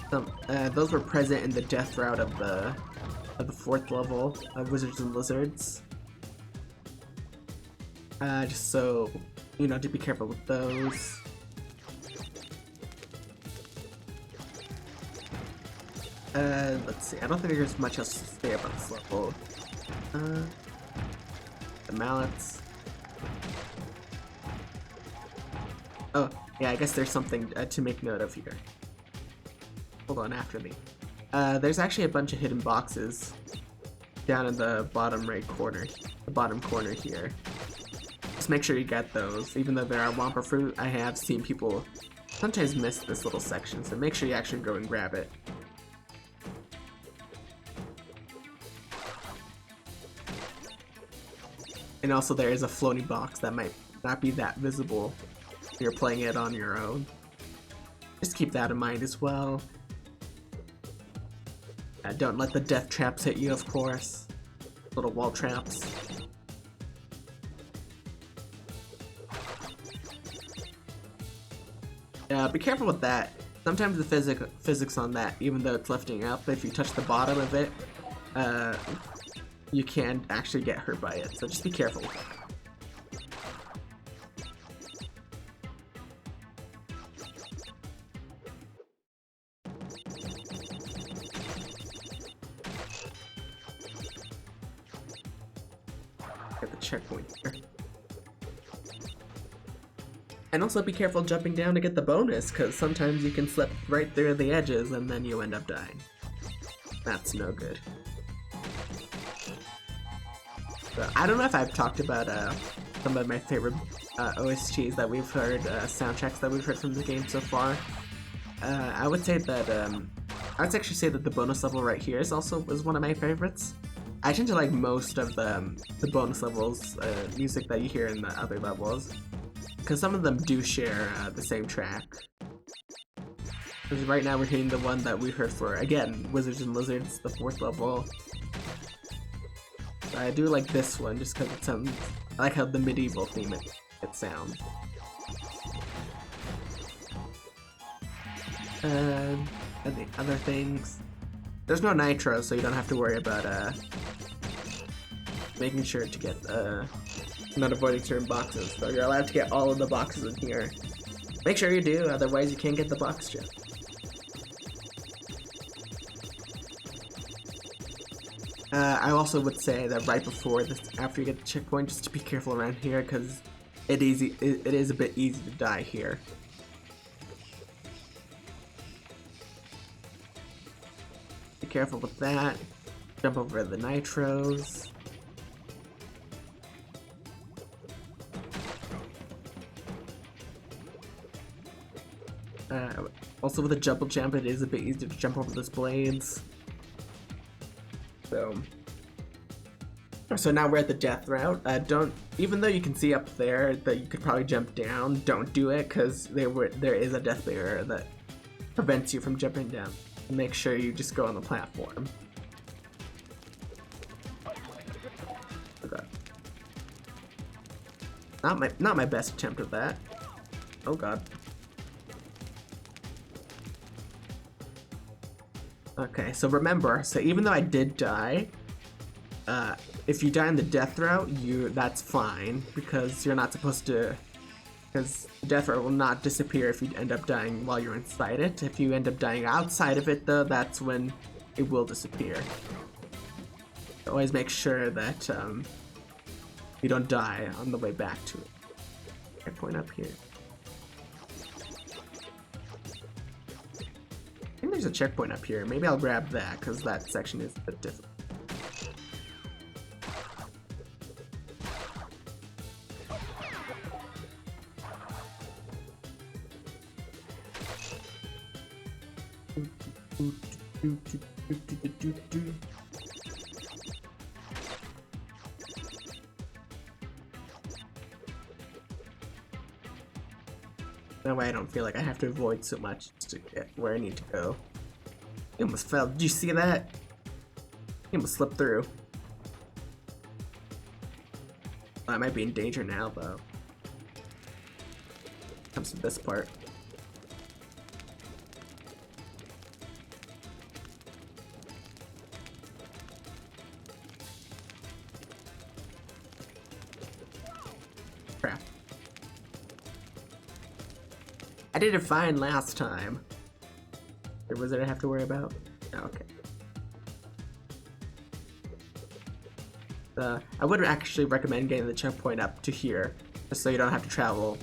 Those were present in the death route of the 4th level of Wizards and Lizards. Just so you know, to be careful with those. Let's see. I don't think there's much else to say about this level. The mallets. Oh, yeah, I guess there's something to make note of here. Hold on, after me. There's actually a bunch of hidden boxes down in the bottom right corner, the bottom corner here. Just make sure you get those. Even though there are Wampa fruit, I have seen people sometimes miss this little section, so make sure you actually go and grab it. And also there is a floating box that might not be that visible if you're playing it on your own. Just keep that in mind as well. Don't let the death traps hit you, of course. Little wall traps. Be careful with that. Sometimes the physics on that, even though it's lifting up, if you touch the bottom of it, you can actually get hurt by it. So just be careful. Get the checkpoint here. And also be careful jumping down to get the bonus, because sometimes you can slip right through the edges and then you end up dying. That's no good. So, I don't know if I've talked about some of my favorite OSTs that we've heard, soundtracks that we've heard from the game so far. I would say that I would actually say that the bonus level right here is one of my favorites. I tend to like most of the bonus levels music that you hear in the other levels, because some of them do share the same track. Because right now we're hearing the one that we heard for, again, Wizards and Lizards, the 4th level. But I do like this one just because it sounds, I like how the medieval theme it sounds. And the other things, there's no nitro, so you don't have to worry about making sure to get not avoiding certain boxes. So you're allowed to get all of the boxes in here. Make sure you do, otherwise you can't get the box gem. I also would say that right before this, after you get the checkpoint, just to be careful around here, because it is a bit easy to die here. Be careful with that. Jump over the nitros. Also with a double jump, it is a bit easier to jump over those blades. So now we're at the death route. Even though you can see up there that you could probably jump down, don't do it, because there is a death barrier that prevents you from jumping down. Make sure you just go on the platform. Oh god. Not my best attempt at that. Oh god. Okay, so remember, even though I did die, if you die in the death route, that's fine, because you're not supposed to, because the death route will not disappear if you end up dying while you're inside it. If you end up dying outside of it, though, that's when it will disappear. Always make sure that you don't die on the way back to it. Checkpoint up here. I think there's a checkpoint up here. Maybe I'll grab that, because that section is a bit different. That way I don't feel like I have to avoid so much to get where I need to go. You almost fell. Did you see that? You almost slipped through. Well, I might be in danger now, though. Comes to this part. Crap. I did it fine last time. Or was it I have to worry about? Okay. I would actually recommend getting the checkpoint up to here, just so you don't have to travel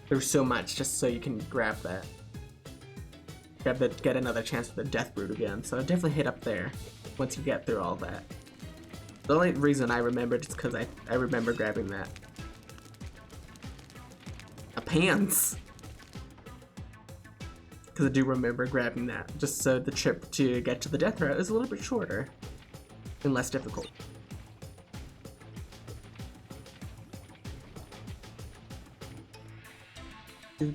through so much, just so you can grab that. Get another chance for the death route again, so definitely hit up there once you get through all that. The only reason I remembered is because I remember grabbing that. Pants! Because I do remember grabbing that, just so the trip to get to the death route is a little bit shorter and less difficult. I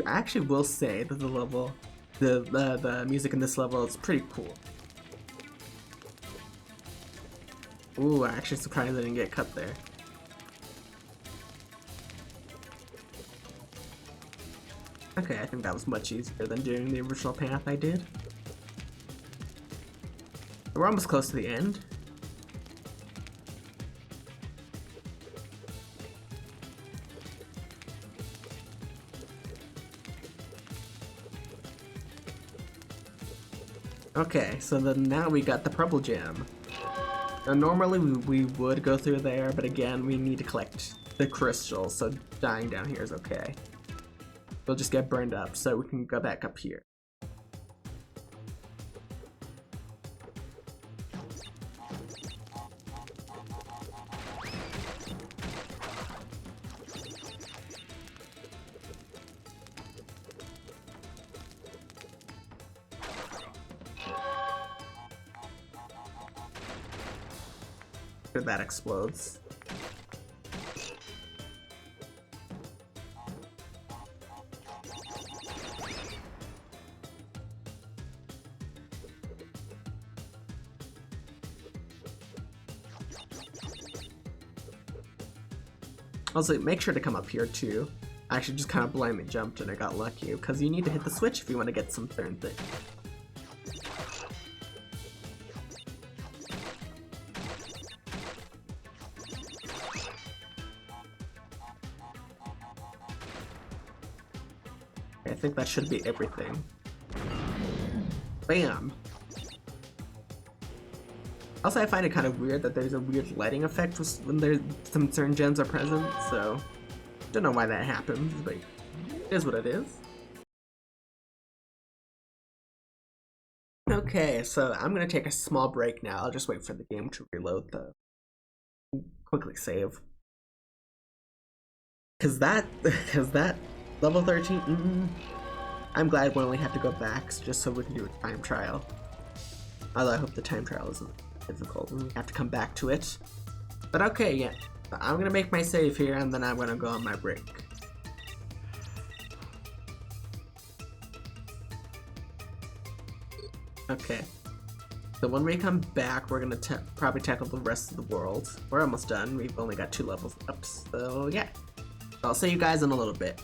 actually will say that the level, the music in this level is pretty cool. Ooh, I'm actually surprised I didn't get cut there. Okay, I think that was much easier than doing the original path I did. We're almost close to the end. Okay, so then now we got the purple gem. Now normally we would go through there, but again, we need to collect the crystals, so dying down here is okay. We'll just get burned up, so we can go back up here. After that explodes. Also, make sure to come up here too. I actually just kind of blindly jumped and I got lucky, because you need to hit the switch if you want to get some certain thing. I think that should be everything. Bam! Also, I find it kind of weird that there's a weird lighting effect when there's some certain gems are present, so don't know why that happens, but it is what it is. Okay, so I'm gonna take a small break now. I'll just wait for the game to reload though. Quickly save. Cause that level 13, I'm glad we only have to go back just so we can do a time trial. Although I hope the time trial isn't difficult and we have to come back to it. But okay, yeah. I'm gonna make my save here and then I'm gonna go on my break. Okay. So when we come back, we're gonna probably tackle the rest of the world. We're almost done. We've only got 2 levels up, so yeah. I'll see you guys in a little bit.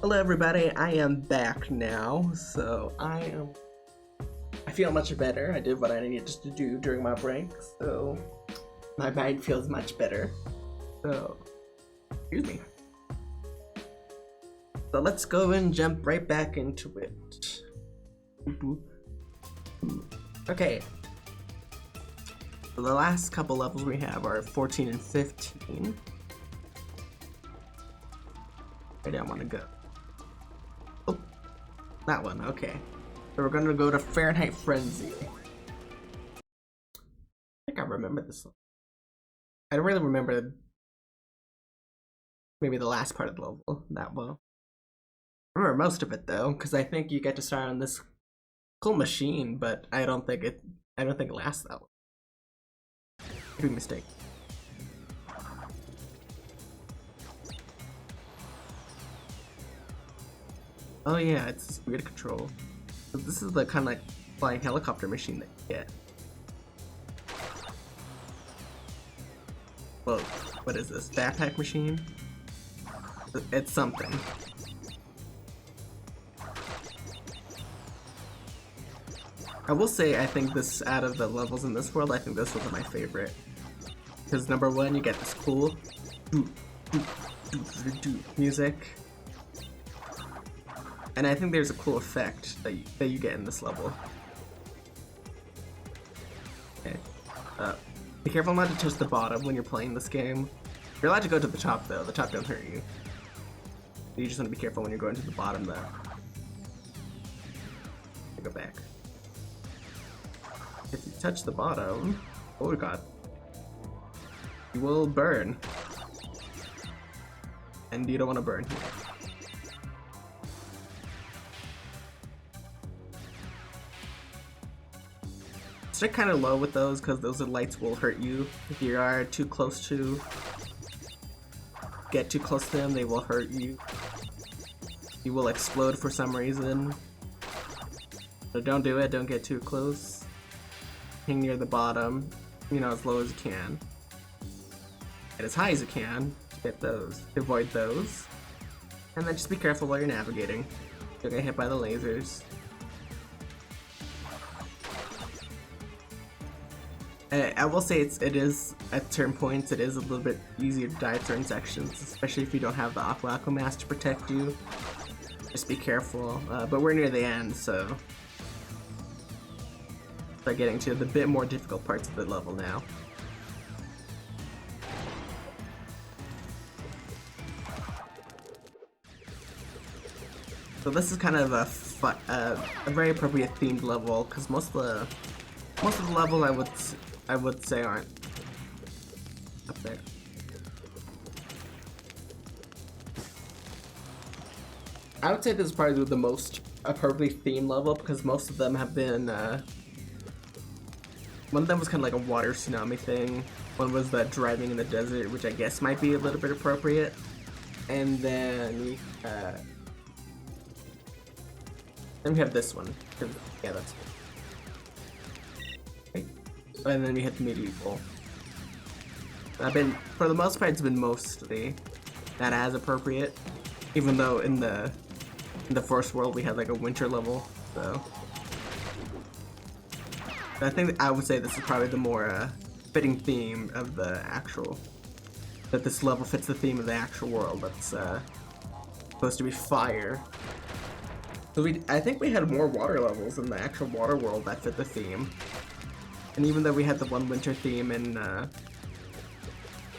Hello everybody, I am back now, so I feel much better. I did what I needed to do during my break, so my mind feels much better. So, excuse me. So let's go and jump right back into it. Okay. So the last couple levels we have are 14 and 15. Where do I want to go? Oh, that one, okay. So we're gonna go to Fahrenheit Frenzy. I think I remember this one. I don't really remember maybe the last part of the level that well. I remember most of it though, because I think you get to start on this cool machine, but I don't think it lasts that long. Big mistake. Oh yeah, it's weird control. So this is the kind of like flying helicopter machine that you get. Well, what is this? Backpack machine? It's something. I will say I think this, out of the levels in this world, I think this was my favorite. Because number one, you get this cool music. And I think there's a cool effect that you get in this level. Okay. Be careful not to touch the bottom when you're playing this game. You're allowed to go to the top though. The top don't hurt you. You just want to be careful when you're going to the bottom though. Go back. If you touch the bottom, oh god, you will burn. And you don't want to burn here. Stay kind of low with those because those lights will hurt you. If you are get too close to them, they will hurt you. You will explode for some reason. So don't do it, don't get too close. Hang near the bottom, you know, as low as you can. And as high as you can to get those, to avoid those. And then just be careful while you're navigating. You'll get hit by the lasers. I will say it is at certain points it is a little bit easier to die at certain sections, especially if you don't have the Aqua Mask to protect you. Just be careful. But we're near the end, so start getting to the bit more difficult parts of the level now. So this is kind of a very appropriate themed level because most of the level I would say aren't up there. I would say this is probably the most appropriately themed level because most of them have been. One of them was kind of like a water tsunami thing. One was the driving in the desert, which I guess might be a little bit appropriate. And then we have this one. Yeah, that's. And then we hit the medieval. For the most part, it's been mostly not as appropriate, even though in the first world we had like a winter level. So I think I would say this is probably the more fitting theme of the actual. That this level fits the theme of the actual world. That's supposed to be fire. So I think we had more water levels in the actual water world that fit the theme. And even though we had the one winter theme in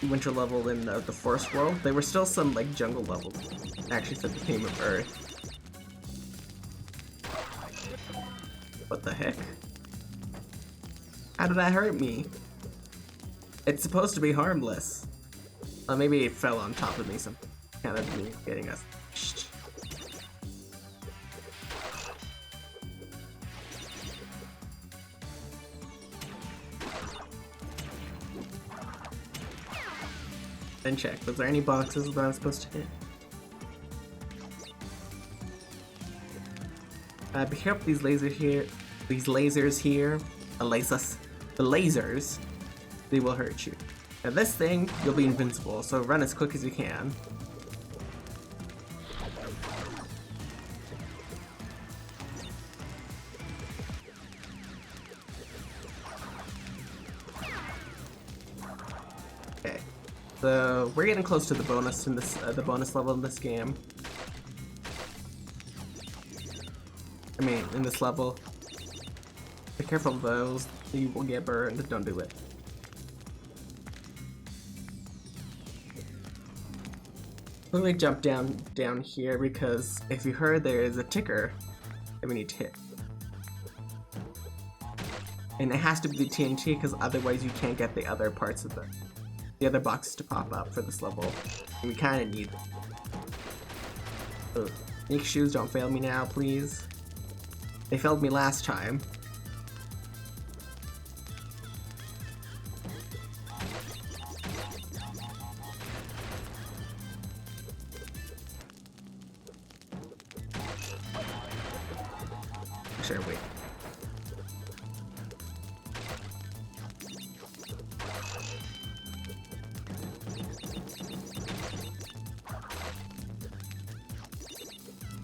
winter level in the first world, there were still some like jungle levels that actually fit the theme of Earth. What the heck? How did that hurt me? It's supposed to be harmless. Maybe it fell on top of me, some kind of me getting us. Then check. Was there any boxes that I was supposed to hit? Be careful these lasers here. The lasers, they will hurt you. Now this thing, you'll be invincible, so run as quick as you can. So we're getting close to the bonus in this, the bonus level in this game. I mean, in this level. Be careful of those. You will get burned. Don't do it. Let me jump down here because if you heard, there is a ticker that we need to hit. And it has to be the TNT because otherwise you can't get the other parts of the other boxes to pop up for this level. And we kind of need them. So, Nick shoes, don't fail me now, please. They failed me last time. Sure, wait.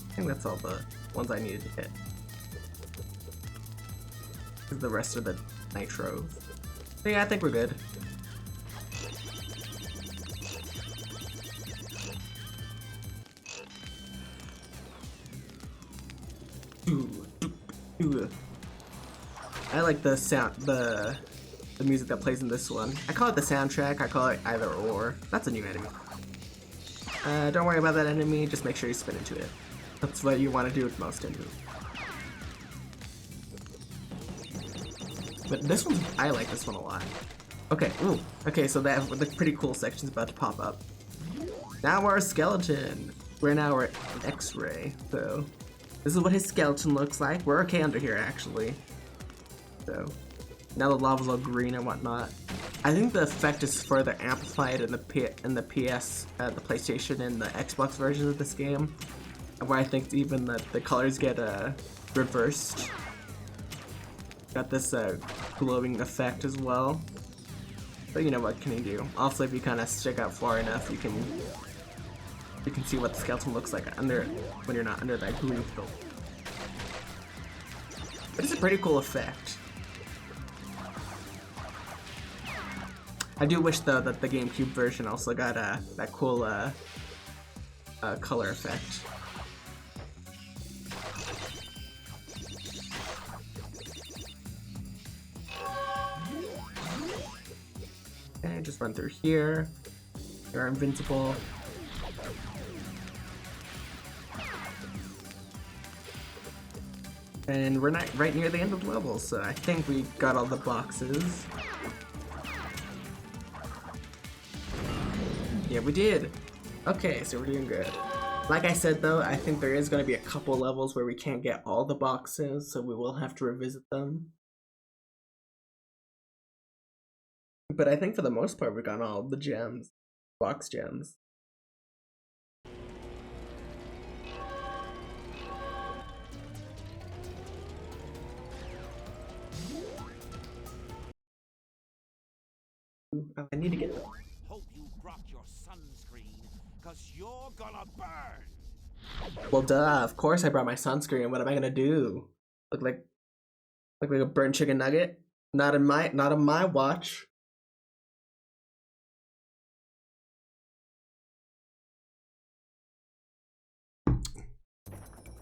I think that's all the ones I needed to hit. The rest are the nitros. So yeah, I think we're good. I like the sound, the music that plays in this one. I call it the soundtrack. I call it either or. That's a new enemy. Don't worry about that enemy. Just make sure you spin into it. That's what you want to do with most enemies. But this one, I like this one a lot. Okay, ooh. Okay, so that the pretty cool section's about to pop up. Now we're a skeleton. We're now an X-ray. So this is what his skeleton looks like. We're okay under here, actually. So now the lava's all green and whatnot. I think the effect is further amplified in the PS, the PlayStation, and the Xbox versions of this game, where I think even the colors get reversed. Got this glowing effect as well. But you know, what can you do? Also, if you kind of stick out far enough, you can see what the skeleton looks like under when you're not under that green filter. But it's a pretty cool effect. I do wish though that the GameCube version also got that cool color effect. Okay, just run through here. You're invincible. And we're not right near the end of the level, so I think we got all the boxes. Yeah, we did. Okay, so we're doing good. Like I said though, I think there is going to be a couple levels where we can't get all the boxes, so we will have to revisit them. But I think for the most part we got all the gems, box gems. Oh, I need to get them. Hope you brought your sunscreen, cause you're gonna burn. Well, duh. Of course I brought my sunscreen. What am I gonna do? Look like a burnt chicken nugget? Not on my watch.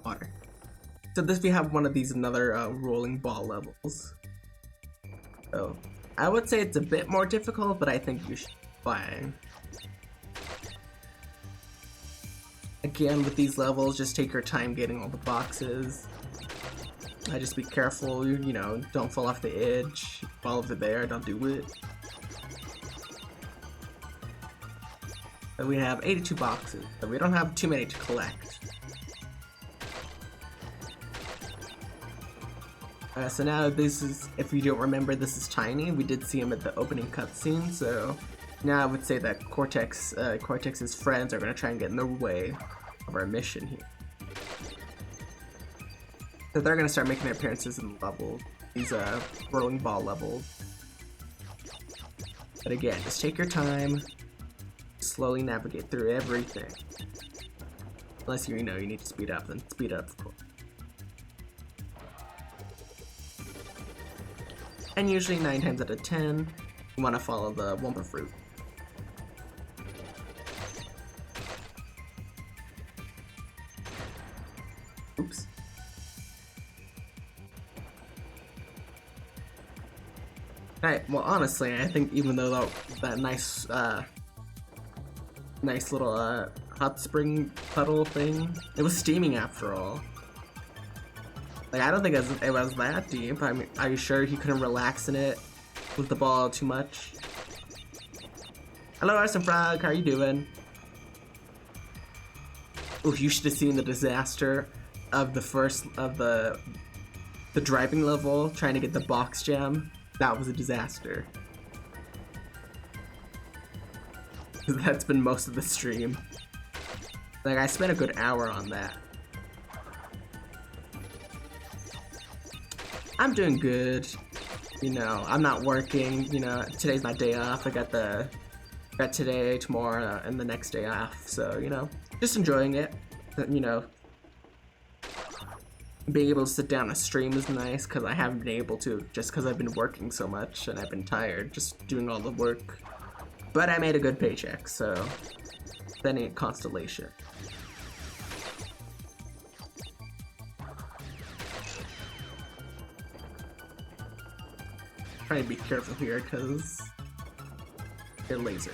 Water. So this we have one of these another rolling ball levels. So I would say it's a bit more difficult, but I think you should be fine. Again, with these levels, just take your time getting all the boxes. Just be careful, you know, don't fall off the edge. Fall over there, don't do it. So we have 82 boxes, so we don't have too many to collect. So now this is, if you don't remember, this is Tiny. We did see him at the opening cutscene, so now I would say that Cortex's friends are going to try and get in the way of our mission here. So they're going to start making their appearances in the levels, these rolling ball levels. But again, just take your time, slowly navigate through everything. Unless you know you need to speed up, then speed up, of course. And usually 9 times out of 10, you want to follow the Wumpa fruit. Right, well honestly, I think even though that nice, nice little, hot spring puddle thing, it was steaming after all. Like, I don't think it was that deep. I mean, are you sure he couldn't relax in it with the ball too much? Hello, Arson Frog, how are you doing? Ooh, you should have seen the disaster of the driving level, trying to get the box gem. That was a disaster. That's been most of the stream. Like, I spent a good hour on that. I'm doing good. You know, I'm not working. You know, today's my day off. I got today, tomorrow, and the next day off. So, you know, just enjoying it. You know, being able to sit down and stream is nice because I haven't been able to just because I've been working so much and I've been tired just doing all the work. But I made a good paycheck, so that ain't constellation. Trying to be careful here because they're laser.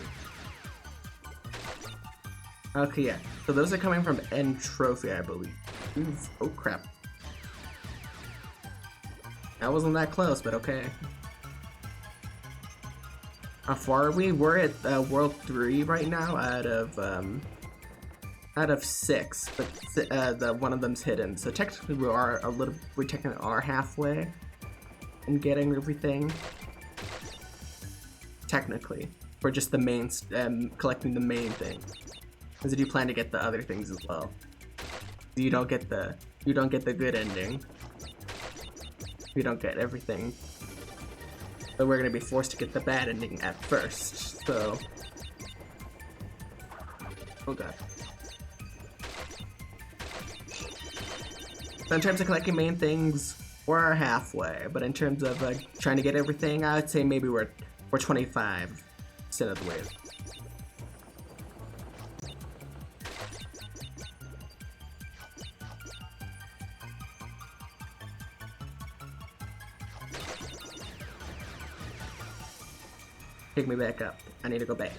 Okay, yeah. So those are coming from End Trophy, I believe. Oof. Oh crap. That wasn't that close, but okay. How far are we? We're at World 3 right now out of 6, but one of them's hidden. So technically we technically are halfway in getting everything. Technically, for just the main, collecting the main thing. Because I do plan to get the other things as well. You don't get the good ending. We don't get everything. But we're gonna be forced to get the bad ending at first, so... Oh god. So in terms of collecting main things, we're halfway, but in terms of trying to get everything, I would say maybe we're 25% of the way. Pick me back up. I need to go back.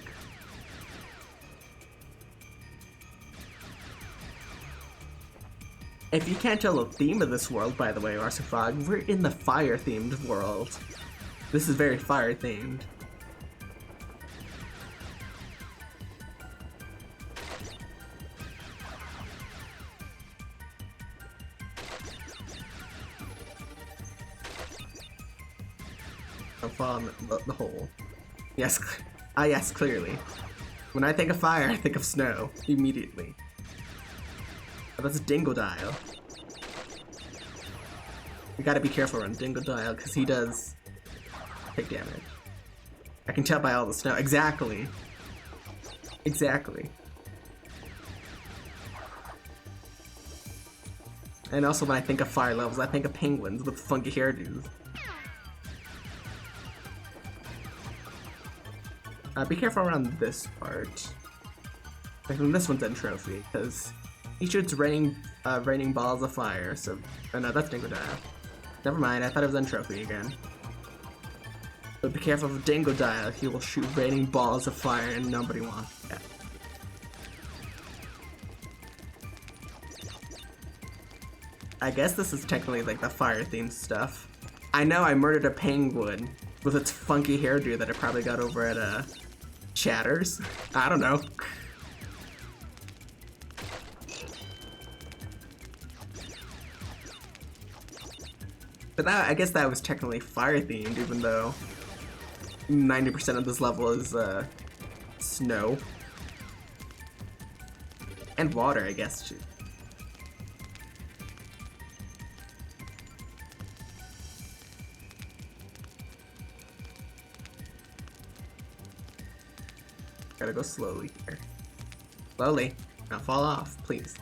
If you can't tell the theme of this world, by the way, Arsafog, we're in the fire-themed world. This is very fire-themed. Don't fall in the hole. Yes, yes, clearly. When I think of fire, I think of snow, immediately. Oh, that's a Dingodile. We gotta be careful around Dingodile, because he does take damage. I can tell by all the snow. Exactly. Exactly. And also when I think of fire levels, I think of penguins with funky hairdos. Be careful around this part. I think this one's in trophy, because he shoots raining balls of fire, so... Oh no, that's Dingodile. Never mind, I thought it was in trophy again. But be careful of Dingodile, he will shoot raining balls of fire and nobody wants that. I guess this is technically like the fire-themed stuff. I know I murdered a penguin with its funky hairdo that I probably got over at, Chatters? I don't know. But that, I guess that was technically fire-themed, even though 90% of this level is, snow. And water, I guess, too. Gotta go slowly here. Slowly. Now fall off, please.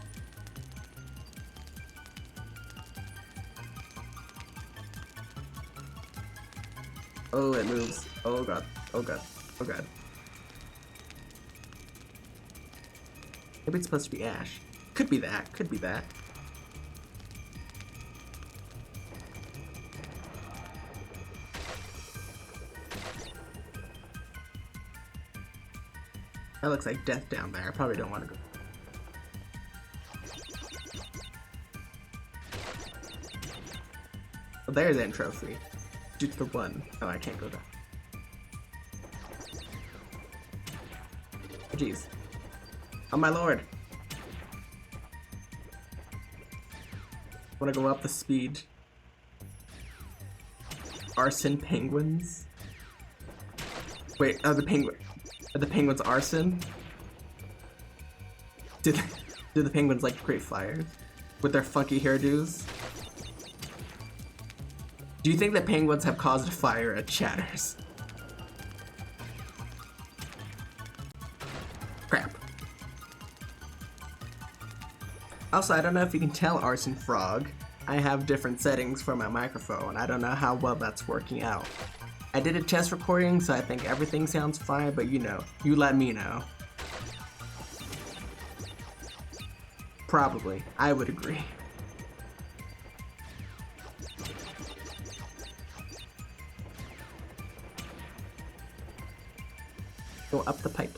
Oh, it moves. Oh god. Oh god. Oh god. Maybe it's supposed to be Ash. Could be that. Could be that. That looks like death down there. I probably don't want to go. Well, there's an trophy. Due to the one. Oh, I can't go there. Oh, jeez. Oh, my lord. Want to go up the speed. Arson penguins? Wait, the penguins arson? Do the penguins like to create fires? With their funky hairdos? Do you think that penguins have caused a fire at Chatters? Crap. Also, I don't know if you can tell Arson Frog. I have different settings for my microphone. I don't know how well that's working out. I did a test recording, so I think everything sounds fine, but you know, you let me know. Probably. I would agree. Go up the pipe.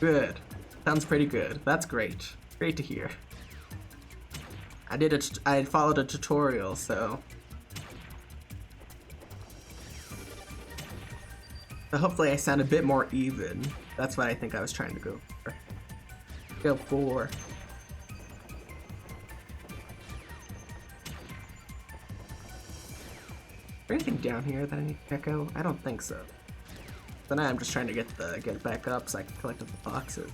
Good. Sounds pretty good. That's great. Great to hear. I followed a tutorial, so hopefully I sound a bit more even. That's what I think I was trying to go for. Go for. Is there anything down here that I need to check out? I don't think so. Then I'm just trying to get it back up so I can collect the boxes.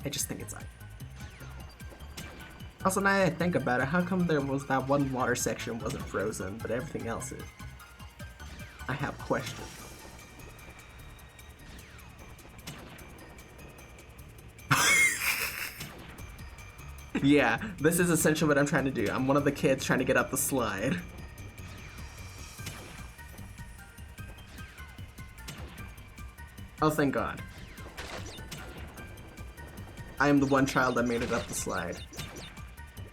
I just think it's like. Also, now that I think about it, how come there was that one water section wasn't frozen, but everything else is? I have questions. Yeah, this is essentially what I'm trying to do. I'm one of the kids trying to get up the slide. Oh, thank God. I am the one child that made it up the slide.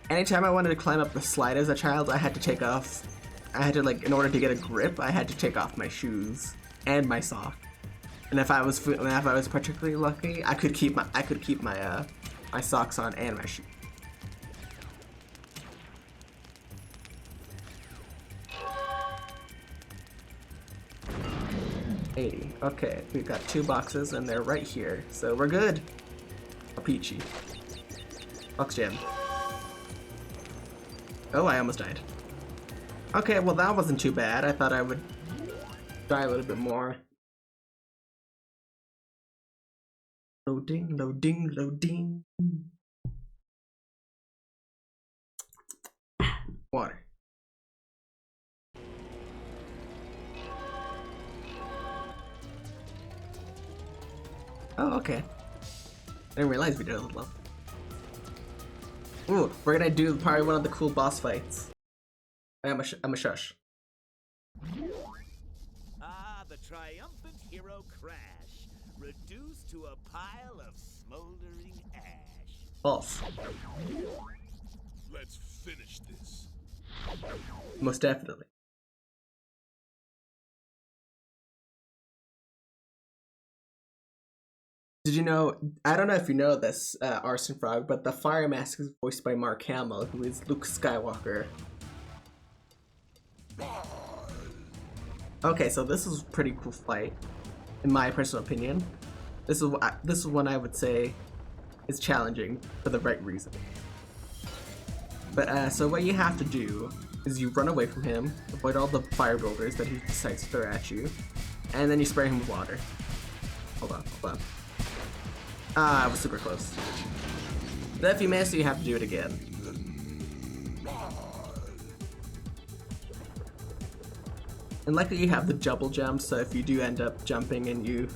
Anytime I wanted to climb up the slide as a child, I had to take off. I had to, like, in order to get a grip, I had to take off my shoes and my sock. And if I was particularly lucky, I could keep my my socks on and my shoes. $80. Okay, we've got 2 boxes and they're right here, so we're good. A peachy. Box jam. Oh, I almost died. Okay, well that wasn't too bad. I thought I would die a little bit more. Loading, loading, loading. Water. Oh, okay. I didn't realize we did a little. Ooh, we're gonna do probably one of the cool boss fights. I'm a shush. Ah, the Triumphant Hero crash, reduced to a pile of smoldering ash. False. Let's finish this. Most definitely. Did you know, I don't know if you know this, Arson Frog, but the Fire Mask is voiced by Mark Hamill, who is Luke Skywalker. Okay, so this is a pretty cool fight, in my personal opinion. This is one I would say is challenging for the right reason. But so what you have to do is you run away from him, avoid all the fire boulders that he decides to throw at you, and then you spray him with water. Hold on. Ah, I was super close. Then if you miss, you have to do it again. And luckily you have the double jump, so if you do end up jumping and you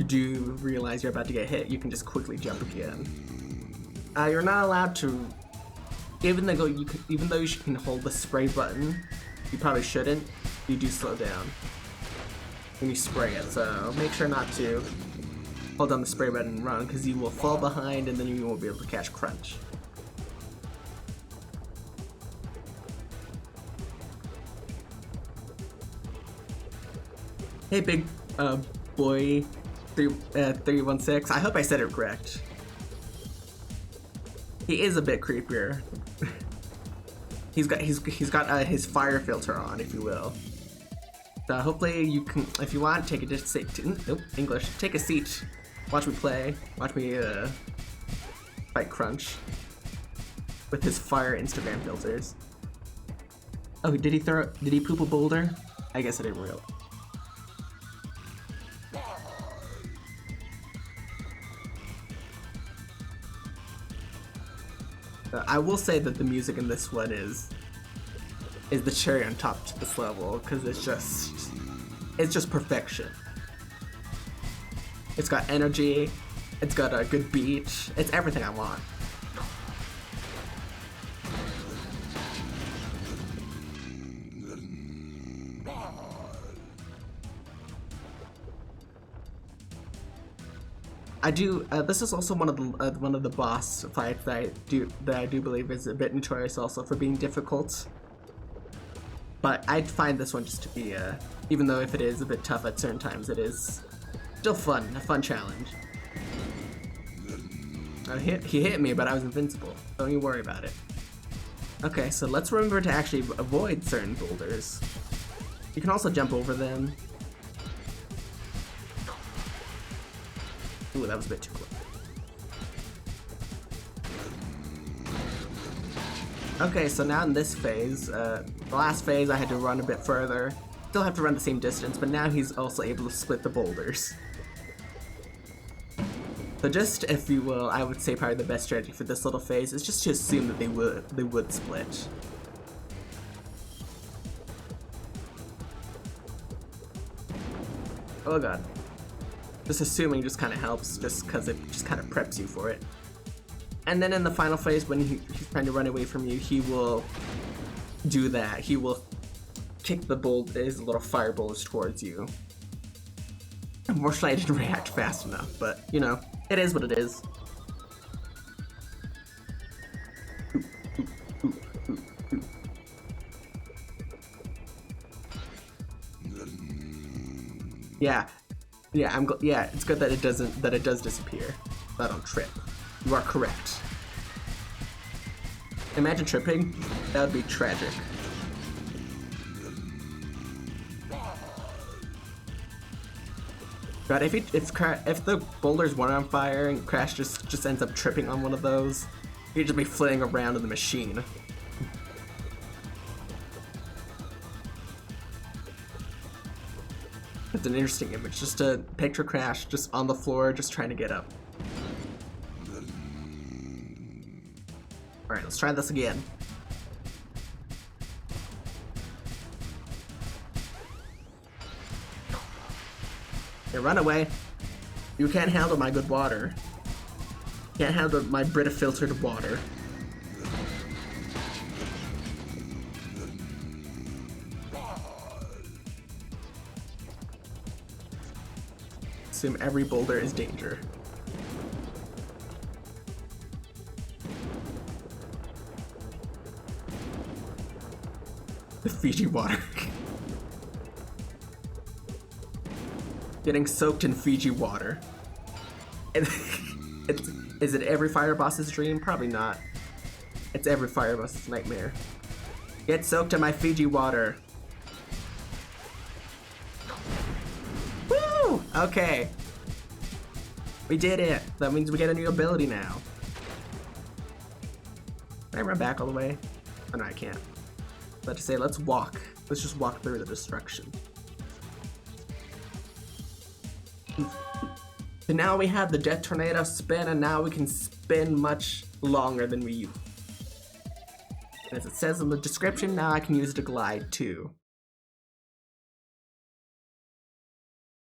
do realize you're about to get hit, you can just quickly jump again. You're not allowed to, even though you can hold the spray button, you probably shouldn't. You do slow down when you spray it, so make sure not to hold down the spray button and run, because you will fall behind and then you won't be able to catch Crunch. Hey, big Boy 316. I hope I said it correct. He is a bit creepier. he's got his fire filter on, if you will. So hopefully you can, if you want, take a seat. Nope, English. Take a seat. Watch me play. Watch me fight Crunch with his fire Instagram filters. Oh, did he poop a boulder? I guess I didn't realize. I will say that the music in this one is the cherry on top to this level, because it's just perfection. It's got energy, it's got a good beat, it's everything I want. I do. This is also one of the boss fights that I do believe is a bit notorious also for being difficult. But I find this one just to be, even though if it is a bit tough at certain times, it is still fun, a fun challenge. He hit me, but I was invincible. Don't you worry about it. Okay, so let's remember to actually avoid certain boulders. You can also jump over them. Ooh, that was a bit too close. Okay, so now in this phase, the last phase I had to run a bit further. Still have to run the same distance, but now he's also able to split the boulders. So just, if you will, I would say probably the best strategy for this little phase is just to assume that they would split. Oh god. Just assuming just kind of helps, just because it just kind of preps you for it. And then in the final phase, when he's trying to run away from you, he will do that. He will kick his little fire boulders towards you. Unfortunately, I didn't react fast enough, but you know, it is what it is. Yeah. Yeah, it's good that it does disappear. So I don't trip. You are correct. Imagine tripping. That would be tragic. God, if the boulders weren't on fire and Crash just ends up tripping on one of those, he'd just be flailing around in the machine. It's an interesting image, just a picture Crash just on the floor, just trying to get up. Alright, let's try this again. Hey, run away. You can't handle my good water. Can't handle my Brita filtered water. Assume every boulder is danger. The Fiji water. Getting soaked in Fiji water. Is it every fire boss's dream? Probably not. It's every fire boss's nightmare. Get soaked in my Fiji water. Woo! Okay. We did it. That means we get a new ability now. Can I run back all the way? Oh no, I can't. Let's say, let's walk. Let's just walk through the destruction. So now we have the Jet Tornado spin, and now we can spin much longer than we used. As it says in the description, now I can use it to glide too.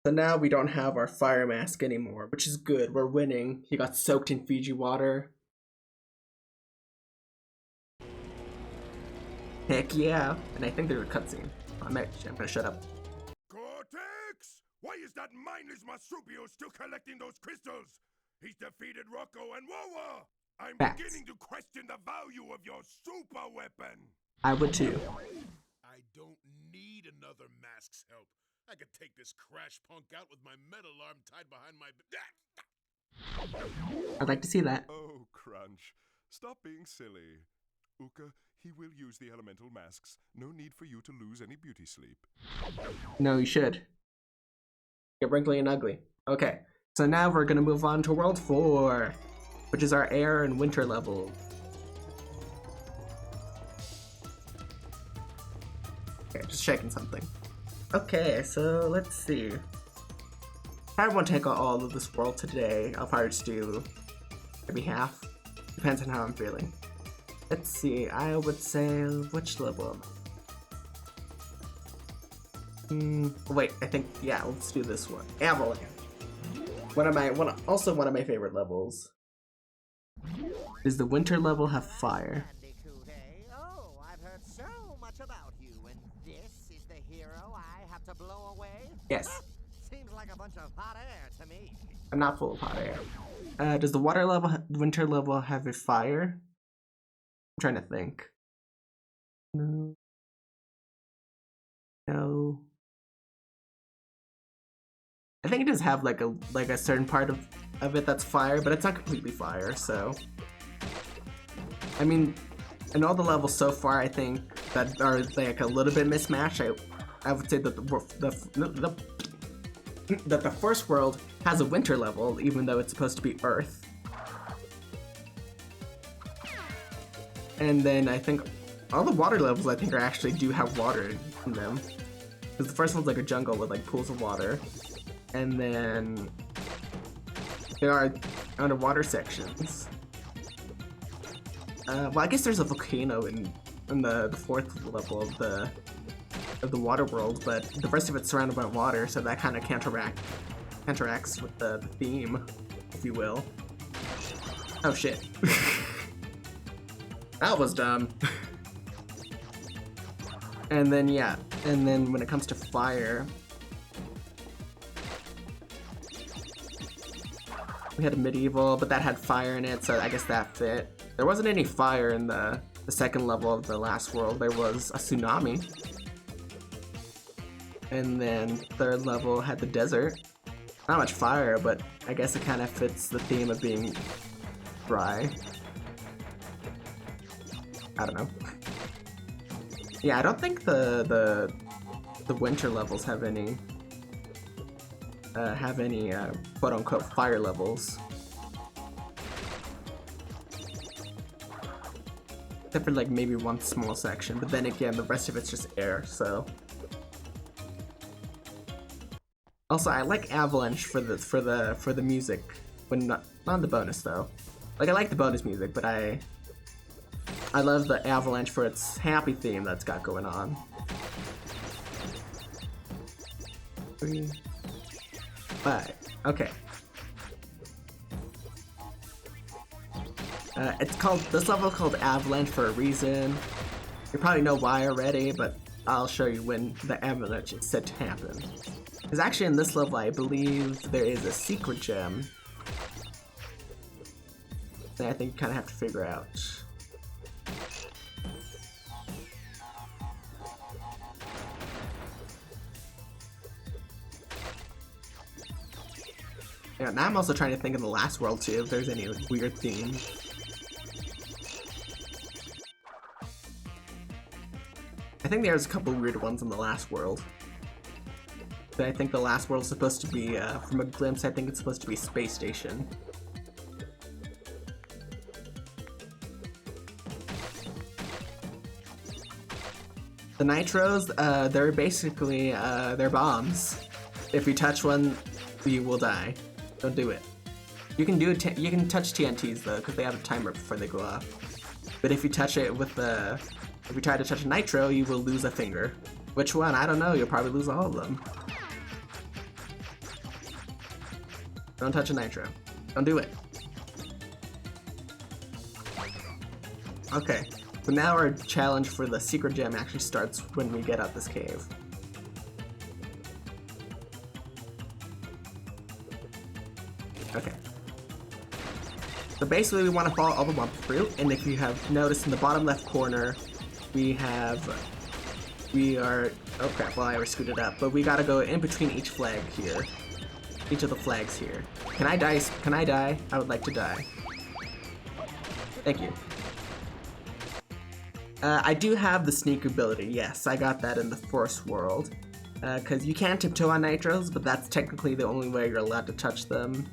So now we don't have our fire mask anymore, which is good. We're winning. He got soaked in Fiji water. Heck yeah. And I think there's a cutscene. I'm gonna shut up. Cortex! Why is that mindless Marsupio still collecting those crystals? He's defeated Rocco and Wawa! I'm beginning to question the value of your super weapon! I would too. I don't need another mask's help. I could take this crash punk out with my metal arm tied behind my... I'd like to see that. Oh, Crunch. Stop being silly. Uka, he will use the elemental masks. No need for you to lose any beauty sleep. No, you should. Get wrinkly and ugly. Okay, so now we're gonna move on to World 4, which is our air and winter level. Okay, just checking something. Okay, so let's see. I won't take all of this world today. I'll probably just do maybe half. Depends on how I'm feeling. Let's see, I would say, which level am I? Wait, I think, yeah, let's do this one. Avalanche. Also one of my favorite levels. Does the winter level have fire? Bandicoot, eh? Oh, I've heard so much about you, and this is the hero I have to blow away? Yes. Seems like a bunch of hot air to me. I'm not full of hot air. Does the winter level have a fire? I'm trying to think. No. No. I think it does have like a certain part of it that's fire, but it's not completely fire, so. I mean, in all the levels so far, I think that are like a little bit mismatched. I would say that the first world has a winter level, even though it's supposed to be Earth. And then I think all the water levels I think actually do have water in them. Because the first one's like a jungle with like pools of water. And then there are underwater sections. Well, I guess there's a volcano in the fourth level of the water world, but the rest of it's surrounded by water, so that kind of counteracts with the theme, if you will. Oh shit. That was dumb. And then yeah, and then when it comes to fire, we had a medieval, but that had fire in it, so I guess that fit. There wasn't any fire in the second level of the last world. There was a tsunami. And then third level had the desert. Not much fire, but I guess it kind of fits the theme of being dry. I don't know. Yeah, I don't think the winter levels have any quote unquote fire levels. Except for like maybe one small section, but then again the rest of it's just air, so. Also, I like Avalanche for the music, when not the bonus though. Like I like the bonus music, but I love the Avalanche for its happy theme that's got going on. 3, 5. Okay. This level is called Avalanche for a reason. You probably know why already, but I'll show you when the avalanche is said to happen. Because actually in this level, I believe there is a secret gem that I think you kind of have to figure out. Yeah, now I'm also trying to think of the last world too, if there's any like, weird theme. I think there's a couple weird ones in the last world. But I think the last world is supposed to be, from a glimpse, I think it's supposed to be Space Station. The nitros, they're basically, they're bombs. If you touch one, you will die. Don't do it. You can you can touch TNTs though, because they have a timer before they go off. But if you touch it with if you try to touch a nitro, you will lose a finger. Which one? I don't know. You'll probably lose all of them. Don't touch a nitro. Don't do it. Okay. So now our challenge for the secret gem actually starts when we get out this cave. Okay. So basically we want to follow all the one through, and if you have noticed in the bottom left corner, we have we are, oh crap, well I already screwed it up, but we gotta go in between each flag here. Each of the flags here. Can I die? Can I die? I would like to die. Thank you. I do have the sneak ability, yes, I got that in the first world. Because you can tiptoe on nitros, but that's technically the only way you're allowed to touch them.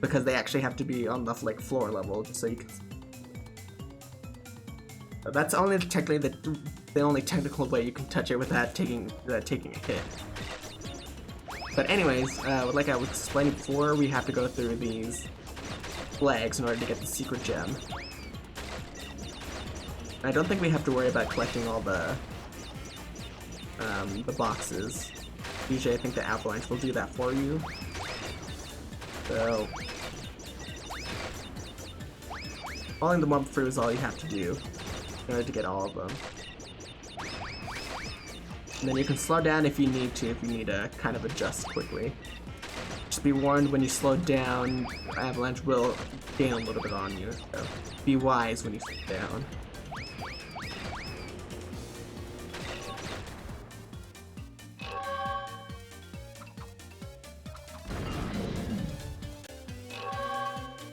Because they actually have to be on the like floor level, just so you can. That's only technically the only technical way you can touch it without taking a hit. But anyways, like I was explaining before, we have to go through these flags in order to get the secret gem. I don't think we have to worry about collecting all the boxes. Usually I think the avalanche will do that for you. So following the mob through is all you have to do in order to get all of them. And then you can slow down if you need to kind of adjust quickly. Just be warned, when you slow down, avalanche will gain a little bit on you, so be wise when you slow down.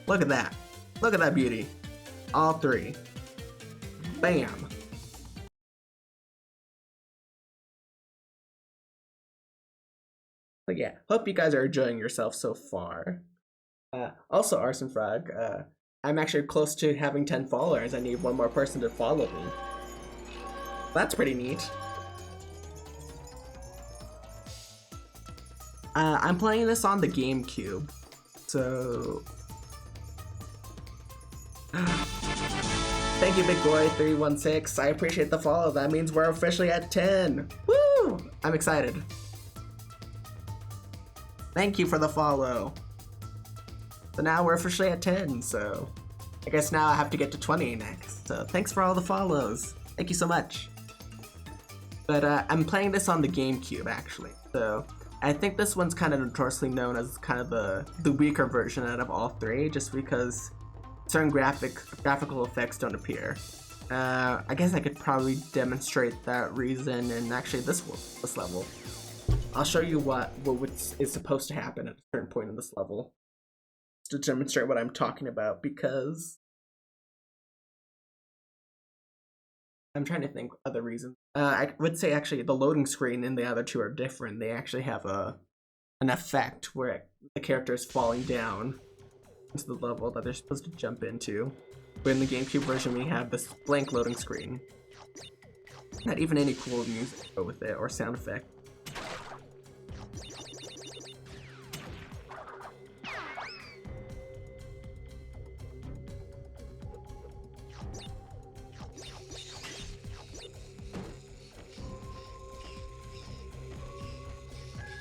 Look at that. Look at that beauty. All three. Bam. But yeah, hope you guys are enjoying yourself so far. Also, Arson Frog, I'm actually close to having 10 followers. I need one more person to follow me. That's pretty neat. I'm playing this on the GameCube, so... Thank you, Big Boy 316. I appreciate the follow. That means we're officially at 10. Woo! I'm excited. Thank you for the follow. So now we're officially at 10, so I guess now I have to get to 20 next. So thanks for all the follows. Thank you so much. But I'm playing this on the GameCube, actually. So I think this one's kind of notoriously known as kind of the weaker version out of all three, just because certain graphical effects don't appear. I guess I could probably demonstrate that reason in actually this level. I'll show you what is supposed to happen at a certain point in this level to demonstrate what I'm talking about, because I'm trying to think other reasons. I would say actually the loading screen and the other two are different. They actually have an effect where the character is falling down into the level that they're supposed to jump into. But in the GameCube version, we have this blank loading screen. Not even any cool music to go with it or sound effect.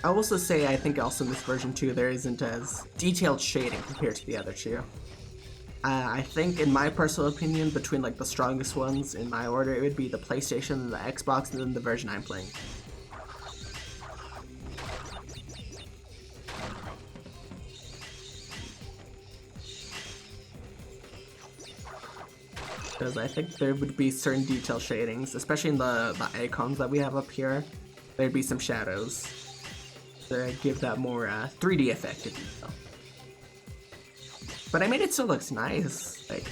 I'll also say I think also in this version too there isn't as detailed shading compared to the other two. I think in my personal opinion between like the strongest ones in my order it would be the PlayStation and the Xbox and then the version I'm playing. Because I think there would be certain detail shadings, especially in the icons that we have up here. There'd be some shadows to give that more 3D effect, if you will. But I mean, it still looks nice. Like,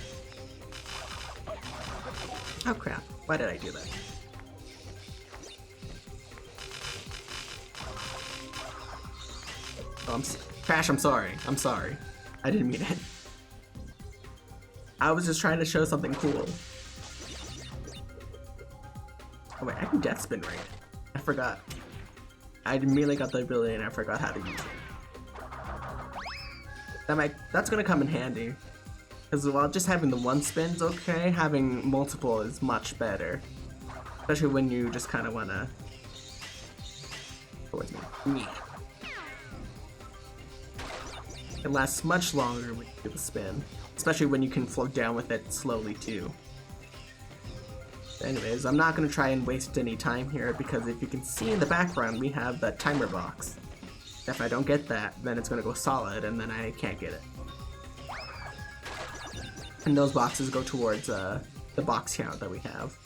oh crap! Why did I do that? Oh, Crash, I'm sorry. I'm sorry. I didn't mean it. I was just trying to show something cool. Oh wait, I can death spin right. I forgot. I immediately got the ability and I forgot how to use it. That's gonna come in handy. Because while just having the one spin's okay, having multiple is much better. Especially when you just kind of wanna... towards me. It lasts much longer when you do the spin. Especially when you can float down with it slowly too. Anyways, I'm not going to try and waste any time here because if you can see in the background, we have the timer box. If I don't get that, then it's going to go solid and then I can't get it. And those boxes go towards the box count that we have.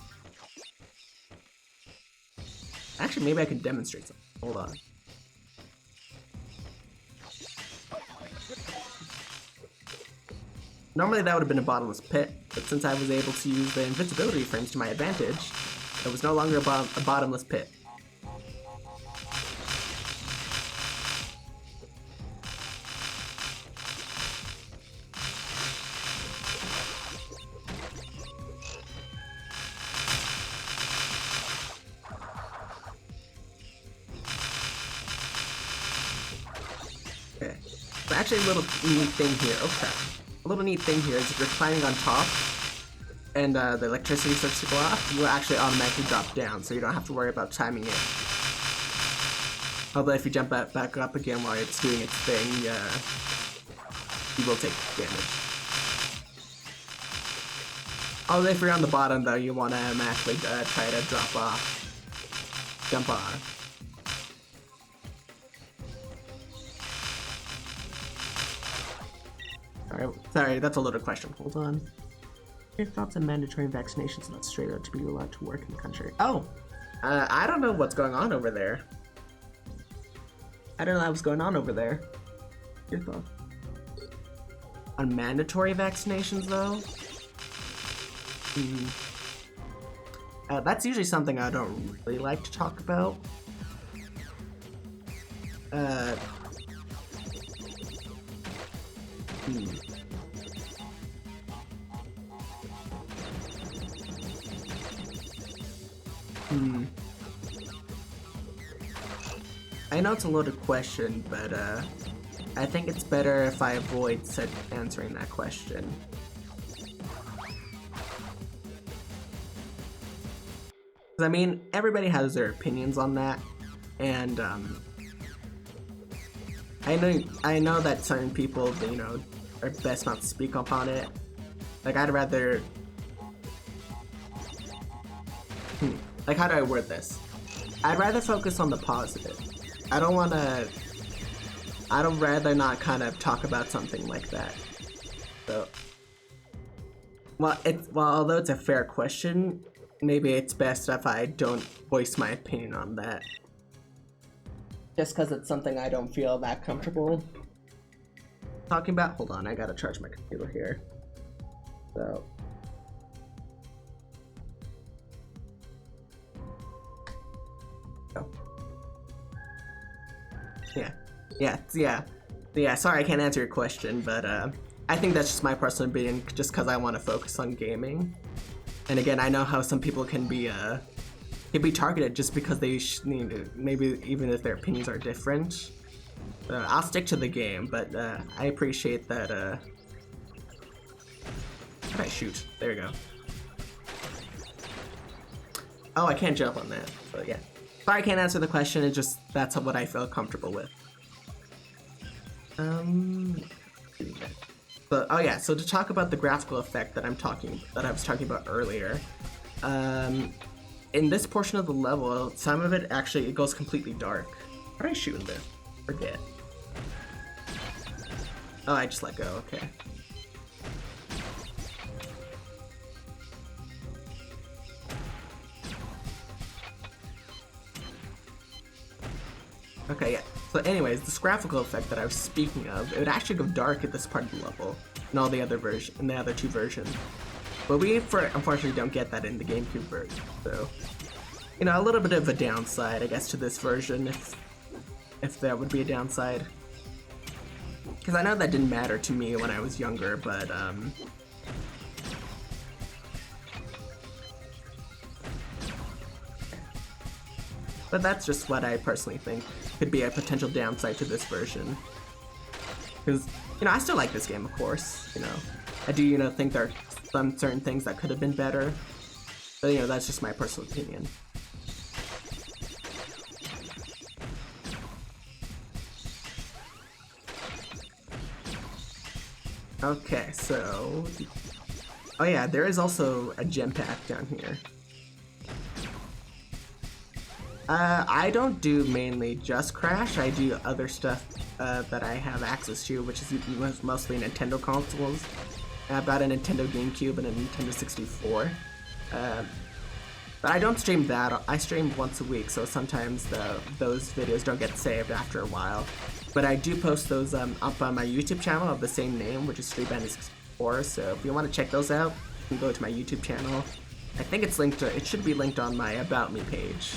Actually, maybe I can demonstrate something. Hold on. Normally that would have been a bottomless pit, but since I was able to use the invincibility frames to my advantage, it was no longer a bottomless pit. Okay, so actually a little neat thing here, oh crap. A little neat thing here is if you're climbing on top and the electricity starts to go off, you will actually automatically drop down, so you don't have to worry about timing it. Although if you jump back up again while it's doing its thing, you will take damage. Although if you're on the bottom though, you want to automatically try to drop off. Jump off. Sorry, that's a loaded question. Hold on. Your thoughts on mandatory vaccinations in Australia to be allowed to work in the country? Oh, I don't know what's going on over there. I don't know what's going on over there. Your thoughts? On mandatory vaccinations, though? That's usually something I don't really like to talk about. I know it's a loaded question, but I think it's better if I avoid answering that question. I mean, everybody has their opinions on that, and I know that certain people, you know, are best not to speak upon it. Like, I'd rather... Like, how do I word this? I'd rather focus on the positive. I'd rather not kind of talk about something like that. So, although it's a fair question, maybe it's best if I don't voice my opinion on that. Just because it's something I don't feel that comfortable talking about. Hold on, I gotta charge my computer here. So. Oh. Yeah, sorry I can't answer your question, but I think that's just my personal opinion, just because I want to focus on gaming. And again, I know how some people can be targeted just because they need to, maybe even if their opinions are different. I'll stick to the game, but I appreciate that. Okay, shoot, there we go. Oh, I can't jump on that, but yeah. Sorry I can't answer the question, it's just that's what I feel comfortable with. But oh yeah, so to talk about the graphical effect that I was talking about earlier, in this portion of the level, some of it actually it goes completely dark. How do I shoot in this? Forget. Oh, I just let go. Okay. Okay, yeah. So anyways, this graphical effect that I was speaking of, it would actually go dark at this part of the level in all the other two versions. But we unfortunately don't get that in the GameCube version. So, you know, a little bit of a downside, I guess, to this version, if that would be a downside. Because I know that didn't matter to me when I was younger, but that's just what I personally think could be a potential downside to this version. Because, you know, I still like this game, of course, you know. I do, you know, think there are some certain things that could have been better. But, you know, that's just my personal opinion. Okay, so... Oh yeah, there is also a gem pack down here. I don't do mainly just Crash, I do other stuff that I have access to, which is mostly Nintendo consoles. I've got a Nintendo GameCube and a Nintendo 64. But I don't stream that. I stream once a week, so sometimes those videos don't get saved after a while. But I do post those up on my YouTube channel of the same name, which is Stream Bandit 64. So if you want to check those out, you can go to my YouTube channel. I think it's linked. It should be linked on my About Me page.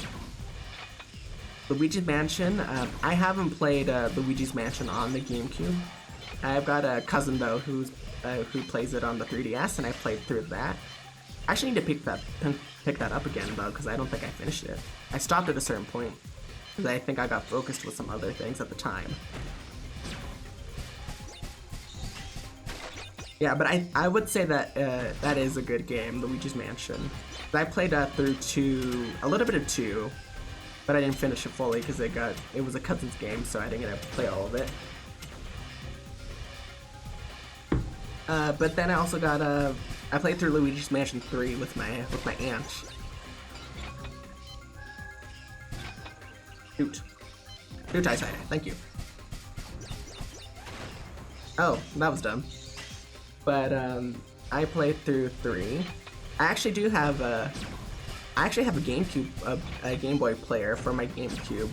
Luigi's Mansion. I haven't played Luigi's Mansion on the GameCube. I've got a cousin though who plays it on the 3DS, and I played through that. I actually need to pick that up again though, because I don't think I finished it. I stopped at a certain point because I think I got focused with some other things at the time. Yeah, but I would say that that is a good game, Luigi's Mansion. I played through a little bit of 2, but I didn't finish it fully because it was a cousin's game, so I didn't get to play all of it. But then I also got I played through Luigi's Mansion 3 with my aunt. Shoot, I said it. Thank you. Oh, that was dumb. But I played through 3. I actually do have a GameCube, a Game Boy player for my GameCube.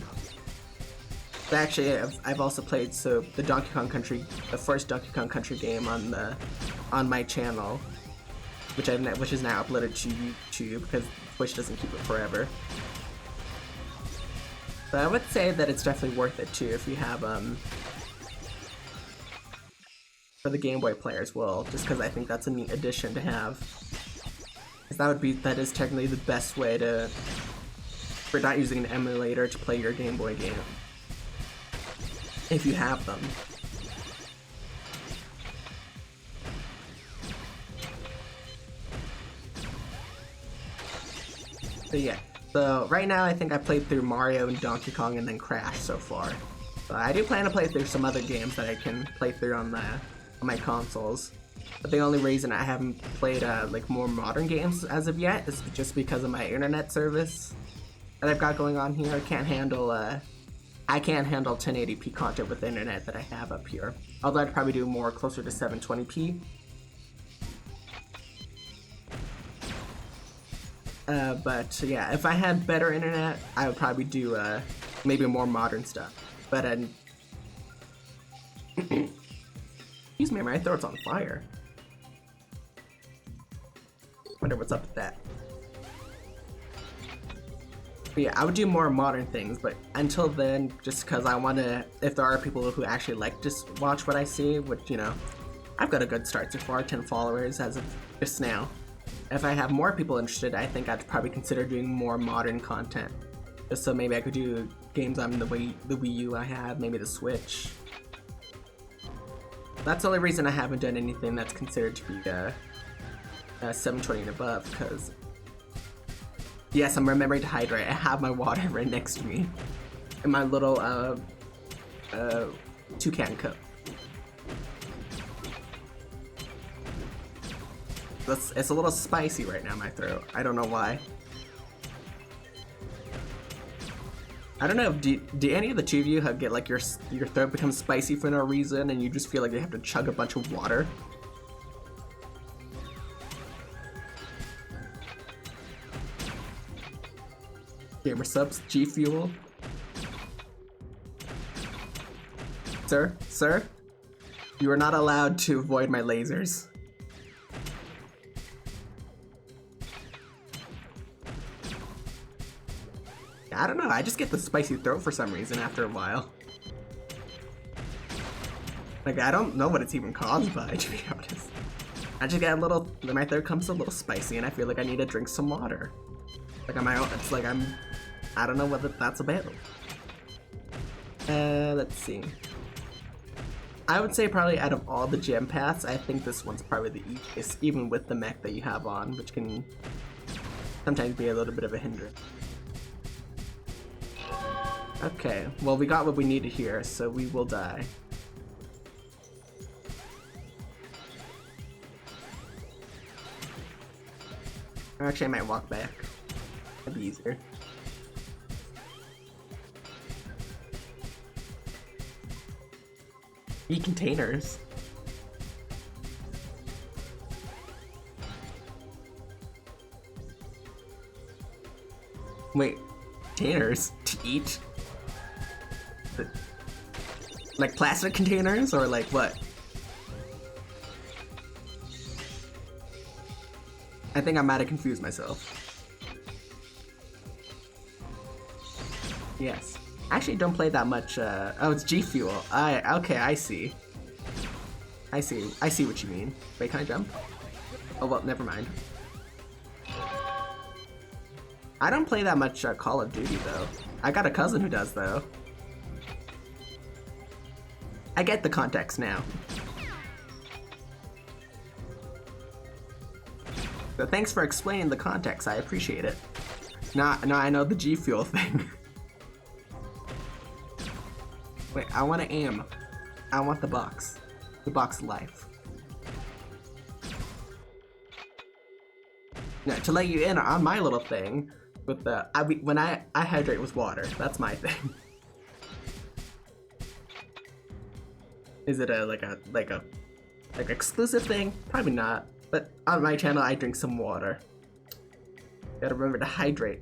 But actually, I've also played the Donkey Kong Country, the first Donkey Kong Country game on my channel, which is now uploaded to YouTube because Twitch doesn't keep it forever. So I would say that it's definitely worth it too if you have for the Game Boy player as well, just because I think that's a neat addition to have. Because that is technically the best way for not using an emulator to play your Game Boy game. If you have them. But yeah, so right now I think I played through Mario and Donkey Kong and then Crash so far. But I do plan to play through some other games that I can play through on my consoles. But the only reason I haven't played like more modern games as of yet is just because of my internet service that I've got going on here. I can't handle 1080p content with the internet that I have up here. Although I'd probably do more closer to 720p. But yeah, if I had better internet, I would probably do maybe more modern stuff. But excuse me, my throat's on fire. Wonder what's up with that. But yeah, I would do more modern things, but until then, just because I want to, if there are people who actually like to watch what I see, which, you know, I've got a good start so far, 10 followers as of just now. If I have more people interested, I think I'd probably consider doing more modern content. Just so maybe I could do games on the Wii U I have, maybe the Switch. That's the only reason I haven't done anything that's considered to be 720 and above, because yes, I'm remembering to hydrate. I have my water right next to me in my little toucan cup. It's a little spicy right now in my throat. I don't know why. I don't know, do any of the two of you get like your throat becomes spicy for no reason and you just feel like you have to chug a bunch of water? Gamer subs, G Fuel. Sir, you are not allowed to avoid my lasers. I don't know, I just get the spicy throat for some reason after a while. Like, I don't know what it's even caused by, to be honest. I just get my throat comes a little spicy and I feel like I need to drink some water. Like on my own, it's like I don't know what that's about. Let's see. I would say probably out of all the gem paths, I think this one's probably the easiest, even with the mech that you have on, which can sometimes be a little bit of a hindrance. Okay, well we got what we needed here, so we will die. Actually, I might walk back. That'd be easier. E-containers. Wait, containers to eat? Like plastic containers or like what? I think I might have confused myself. Yes. I actually don't play that much, oh, it's G Fuel. Okay, I see. I see what you mean. Wait, can I jump? Oh, well, never mind. I don't play that much Call of Duty, though. I got a cousin who does, though. I get the context now. So thanks for explaining the context, I appreciate it. Now I know the G Fuel thing. Wait, I want to aim. I want the box. The box life. Now, to let you in on my little thing, with the when I hydrate with water, that's my thing. Is it a like exclusive thing? Probably not. But on my channel, I drink some water. Gotta remember to hydrate.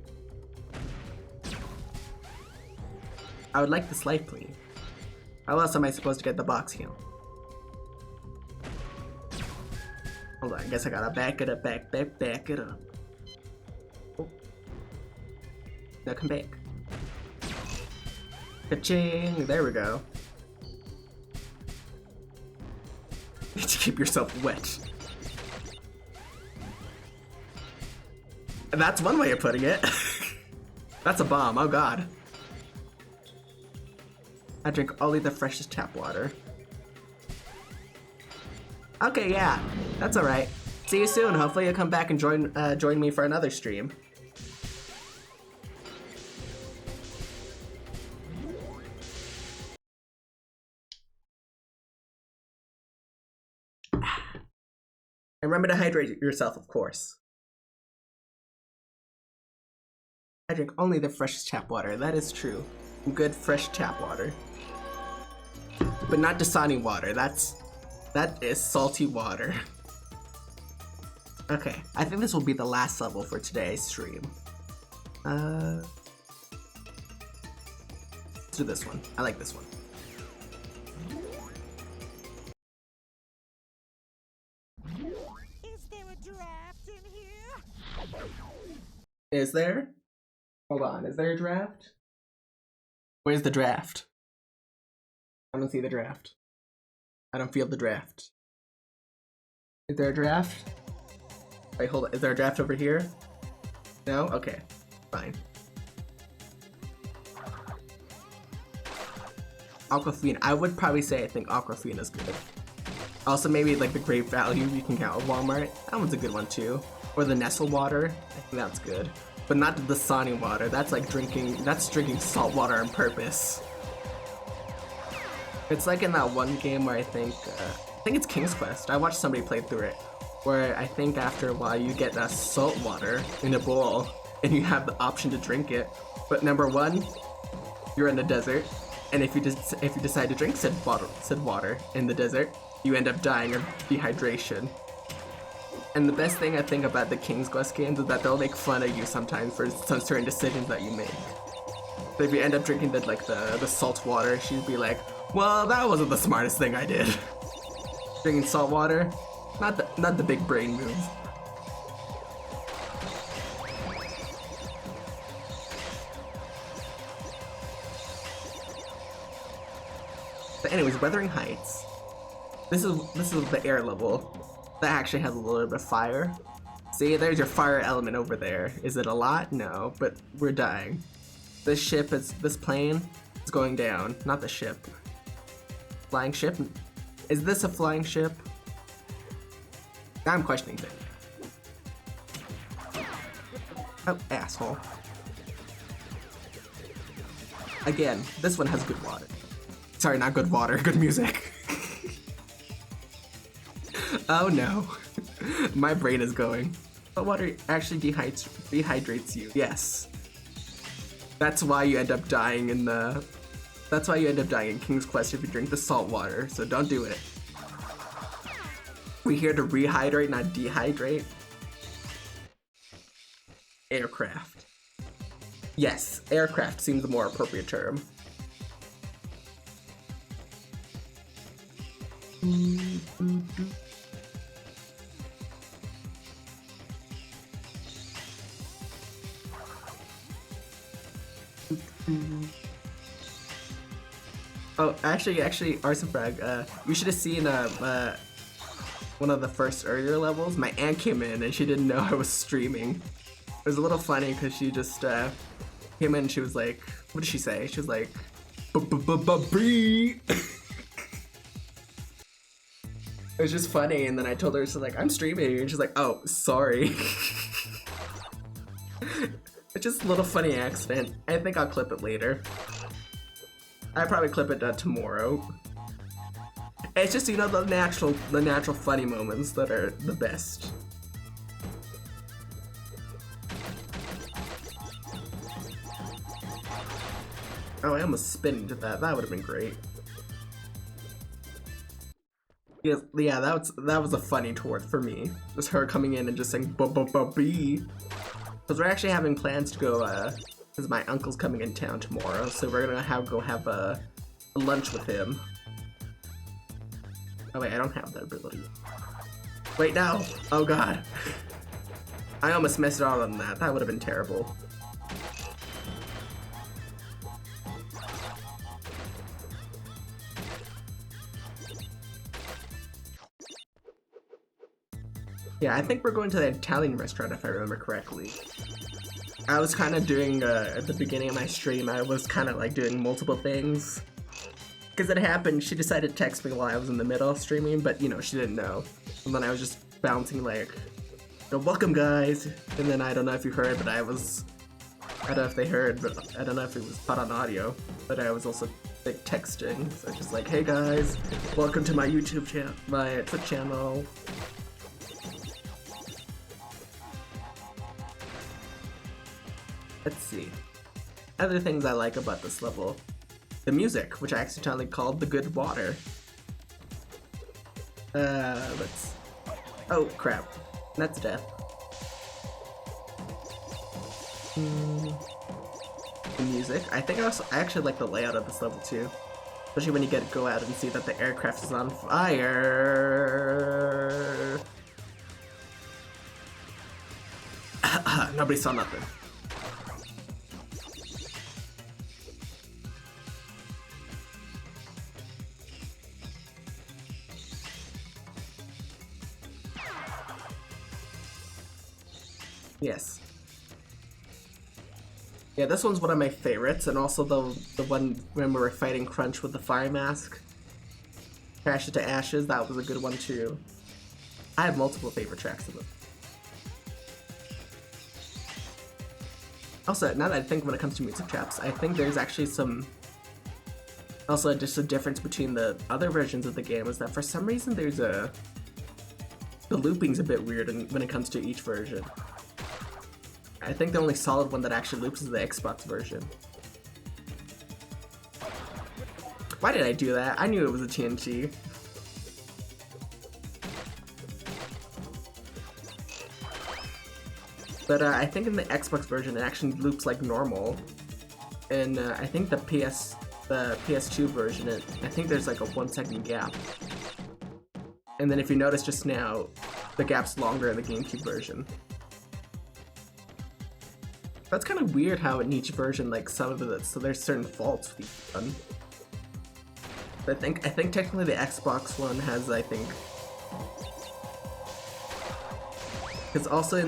I would like this life, please. How else am I supposed to get the box heal? Hold on, I guess I gotta back it up, back it up. Oh. Now come back. Ka-ching! There we go. Need to keep yourself wet. That's one way of putting it. That's a bomb, oh god. I drink only the freshest tap water. Okay, yeah, that's alright. See you soon. Hopefully you'll come back and join me for another stream. And remember to hydrate yourself, of course. I drink only the freshest tap water, that is true. Good fresh tap water. But not Dasani water, that is salty water. Okay, I think this will be the last level for today's stream. Let's do this one. I like this one. Is there a draft in here? Is there? Hold on, is there a draft? Where's the draft? I don't see the draft. I don't feel the draft. Is there a draft? Wait, hold on. Is there a draft over here? No? Okay. Fine. Aquafina. I would probably say I think Aquafina is good. Also, maybe like the Grape Value you can get at Walmart. That one's a good one too. Or the Nestle water. I think that's good. But not the Dasani water. That's like drinking salt water on purpose. It's like in that one game where I think it's King's Quest. I watched somebody play through it, where I think after a while you get that salt water in a bowl and you have the option to drink it. But number one, you're in the desert, and if you decide to drink said water in the desert, you end up dying of dehydration. And the best thing I think about the King's Quest games is that they'll make fun of you sometimes for some certain decisions that you make. So if you end up drinking the salt water, she'd be like, well, that wasn't the smartest thing I did. Drinking salt water, not the big brain move. But anyways, Weathering Heights. This is the air level that actually has a little bit of fire. See, there's your fire element over there. Is it a lot? No, but we're dying. This plane is going down, not the ship. Flying ship? Is this a flying ship? Now I'm questioning things. Oh, asshole. Again, this one has good water. Sorry, not good water, good music. Oh no. My brain is going. But water actually dehydrates you. Yes. That's why you end up dying in King's Quest if you drink the salt water, so don't do it. We're here to rehydrate, not dehydrate. Aircraft. Yes, aircraft seems a more appropriate term. Oh, actually, Arson Frag, you should have seen one of the first earlier levels. My aunt came in and she didn't know I was streaming. It was a little funny because she just came in and she was like, what did she say? She was like, B. It was just funny, and then I told her, she's like, I'm streaming, and she's like, oh, sorry. It's just a little funny accident. I think I'll clip it later. I'll probably clip it tomorrow. It's just, you know, the natural funny moments that are the best. Oh, I almost spin into that. That would have been great. Yeah, that was a funny tort for me. Just her coming in and just saying B. Because we're actually having plans to go, because my uncle's coming in town tomorrow, so we're gonna go have a lunch with him. Oh wait, I don't have that ability. Wait, no! Oh god. I almost messed it out on that. That would have been terrible. Yeah, I think we're going to the Italian restaurant if I remember correctly. I was kind of doing, at the beginning of my stream, I was kind of like doing multiple things. Because it happened, she decided to text me while I was in the middle of streaming, but you know, she didn't know. And then I was just bouncing like, welcome guys! And then I don't know if you heard, but I don't know if they heard, but I don't know if it was caught on audio, but I was also like texting. So just like, hey guys, welcome to my YouTube channel, my Twitch channel. Let's see. Other things I like about this level. The music, which I accidentally called the good water. Oh crap. That's death. The music. I think I actually like the layout of this level too. Especially when you go out and see that the aircraft is on fire. Nobody saw nothing. Yes. Yeah, this one's one of my favorites, and also the one when we were fighting Crunch with the fire mask. Crash it to ashes, that was a good one too. I have multiple favorite tracks of it. Also, now that I think when it comes to music traps, I think there's actually also just a difference between the other versions of the game is that for some reason the looping's a bit weird when it comes to each version. I think the only solid one that actually loops is the Xbox version. Why did I do that? I knew it was a TNT. But I think in the Xbox version it actually loops like normal. And I think the PS2 version, I think there's like a 1 second gap. And then if you notice just now, the gap's longer in the GameCube version. That's kind of weird how in each version, like some of it, so there's certain faults with each one. But I think technically the Xbox one has, I think, because also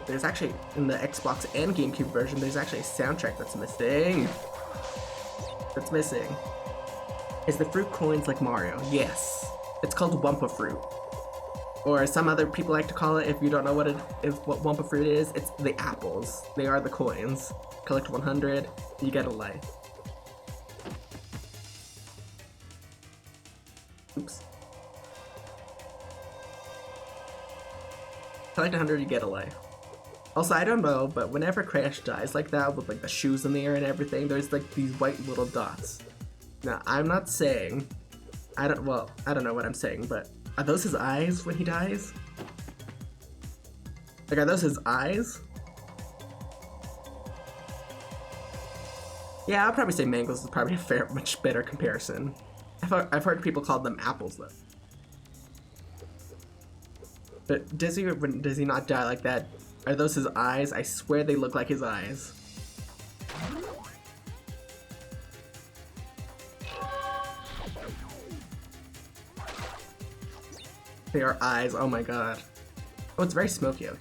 there's actually in the Xbox and GameCube version, there's actually a soundtrack that's missing. That's missing. Is the fruit coins like Mario? Yes. It's called Wumpa Fruit. Or some other people like to call it, if you don't know what Wumpa Fruit is, it's the apples. They are the coins. Collect 100, you get a life. Oops. Collect 100, you get a life. Also, I don't know, but whenever Crash dies like that, with like the shoes in the air and everything, there's like these white little dots. Now, I'm not saying, I don't know what I'm saying, but are those his eyes when he dies? Like, are those his eyes? Yeah, I'll probably say mangoes is probably a fair, much better comparison. I've heard people call them apples though. But does he not die like that? Are those his eyes? I swear they look like his eyes. They are eyes, oh my god. Oh, it's very smoky out.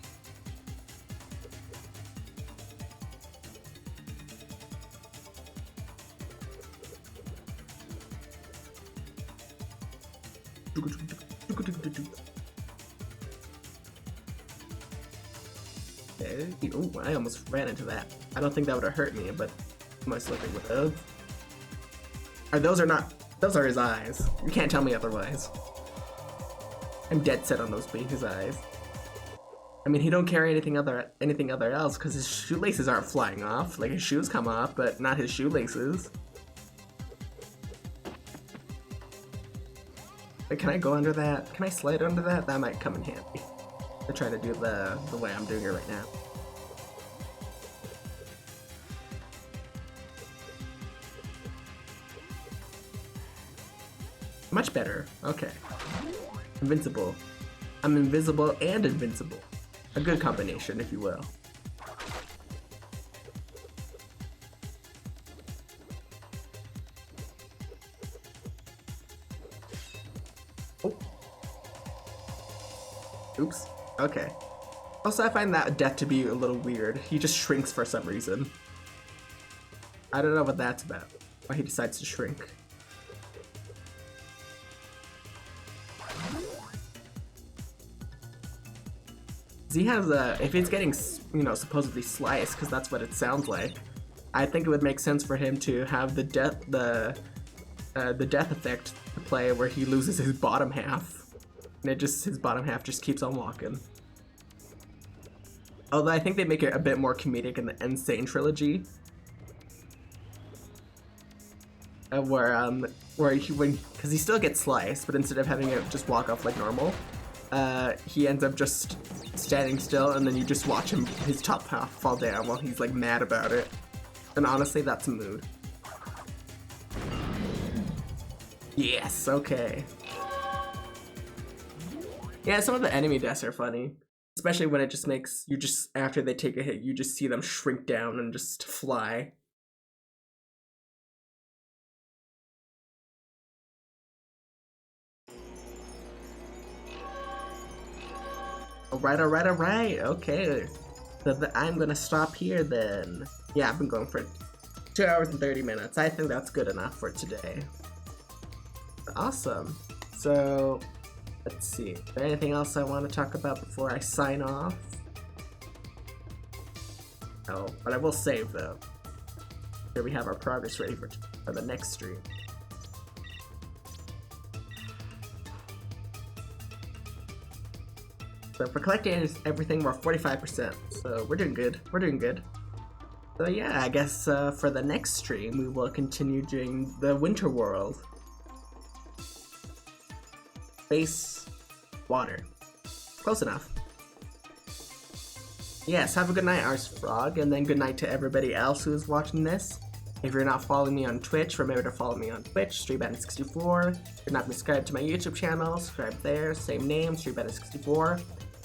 Oh, I almost ran into that. I don't think that would have hurt me, but most likely would have. Those are his eyes. You can't tell me otherwise. I'm dead set on those being his eyes. I mean, he don't carry anything other else because his shoelaces aren't flying off. Like his shoes come off, but not his shoelaces. Wait, can I go under that? Can I slide under that? That might come in handy. I'm trying to do the way I'm doing it right now. Much better. Okay. Invincible. I'm invisible and invincible. A good combination, if you will. Oh. Oops. Okay. Also, I find that death to be a little weird. He just shrinks for some reason. I don't know what that's about. Why he decides to shrink. He has if he's getting, you know, supposedly sliced, because that's what it sounds like, I think it would make sense for him to have the death effect to play where he loses his bottom half, and his bottom half just keeps on walking. Although I think they make it a bit more comedic in the Insane trilogy, because he still gets sliced, but instead of having it just walk off like normal, he ends up just standing still, and then you just watch his top half fall down while he's like mad about it. And honestly, that's a mood. Yes, okay. Yeah, some of the enemy deaths are funny. Especially when it just makes you just, after they take a hit, you just see them shrink down and just fly. Alright, okay. So I'm gonna stop here then. Yeah, I've been going for 2 hours and 30 minutes. I think that's good enough for today. Awesome. So, let's see. Is there anything else I want to talk about before I sign off? No, but I will save though. Here we have our progress ready for the next stream. So for collecting everything, we're 45%. So we're doing good. We're doing good. So yeah, I guess for the next stream, we will continue doing the Winter World. Space, water. Close enough. Yes, have a good night, Ars Frog, and then good night to everybody else who is watching this. If you're not following me on Twitch, remember to follow me on Twitch, StreetBandit64. If you're not subscribed to my YouTube channel, subscribe there, same name, StreetBandit64.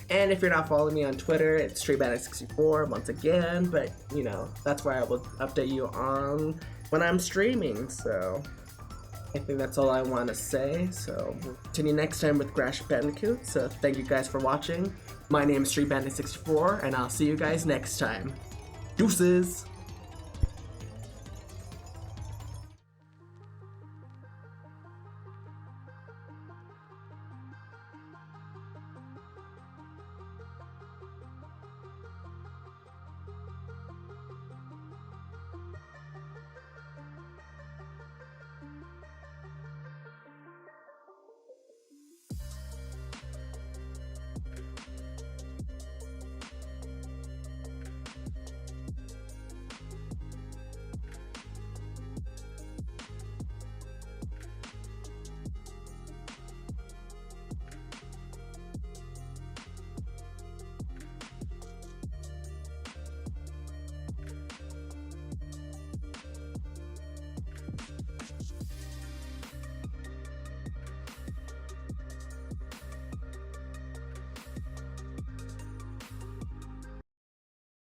And if you're not following me on Twitter, it's StreetBandit64 once again, but you know, that's where I will update you on when I'm streaming, so I think that's all I want to say. So we'll continue next time with Crash Bandicoot, so thank you guys for watching. My name is StreetBandit64, and I'll see you guys next time. Deuces!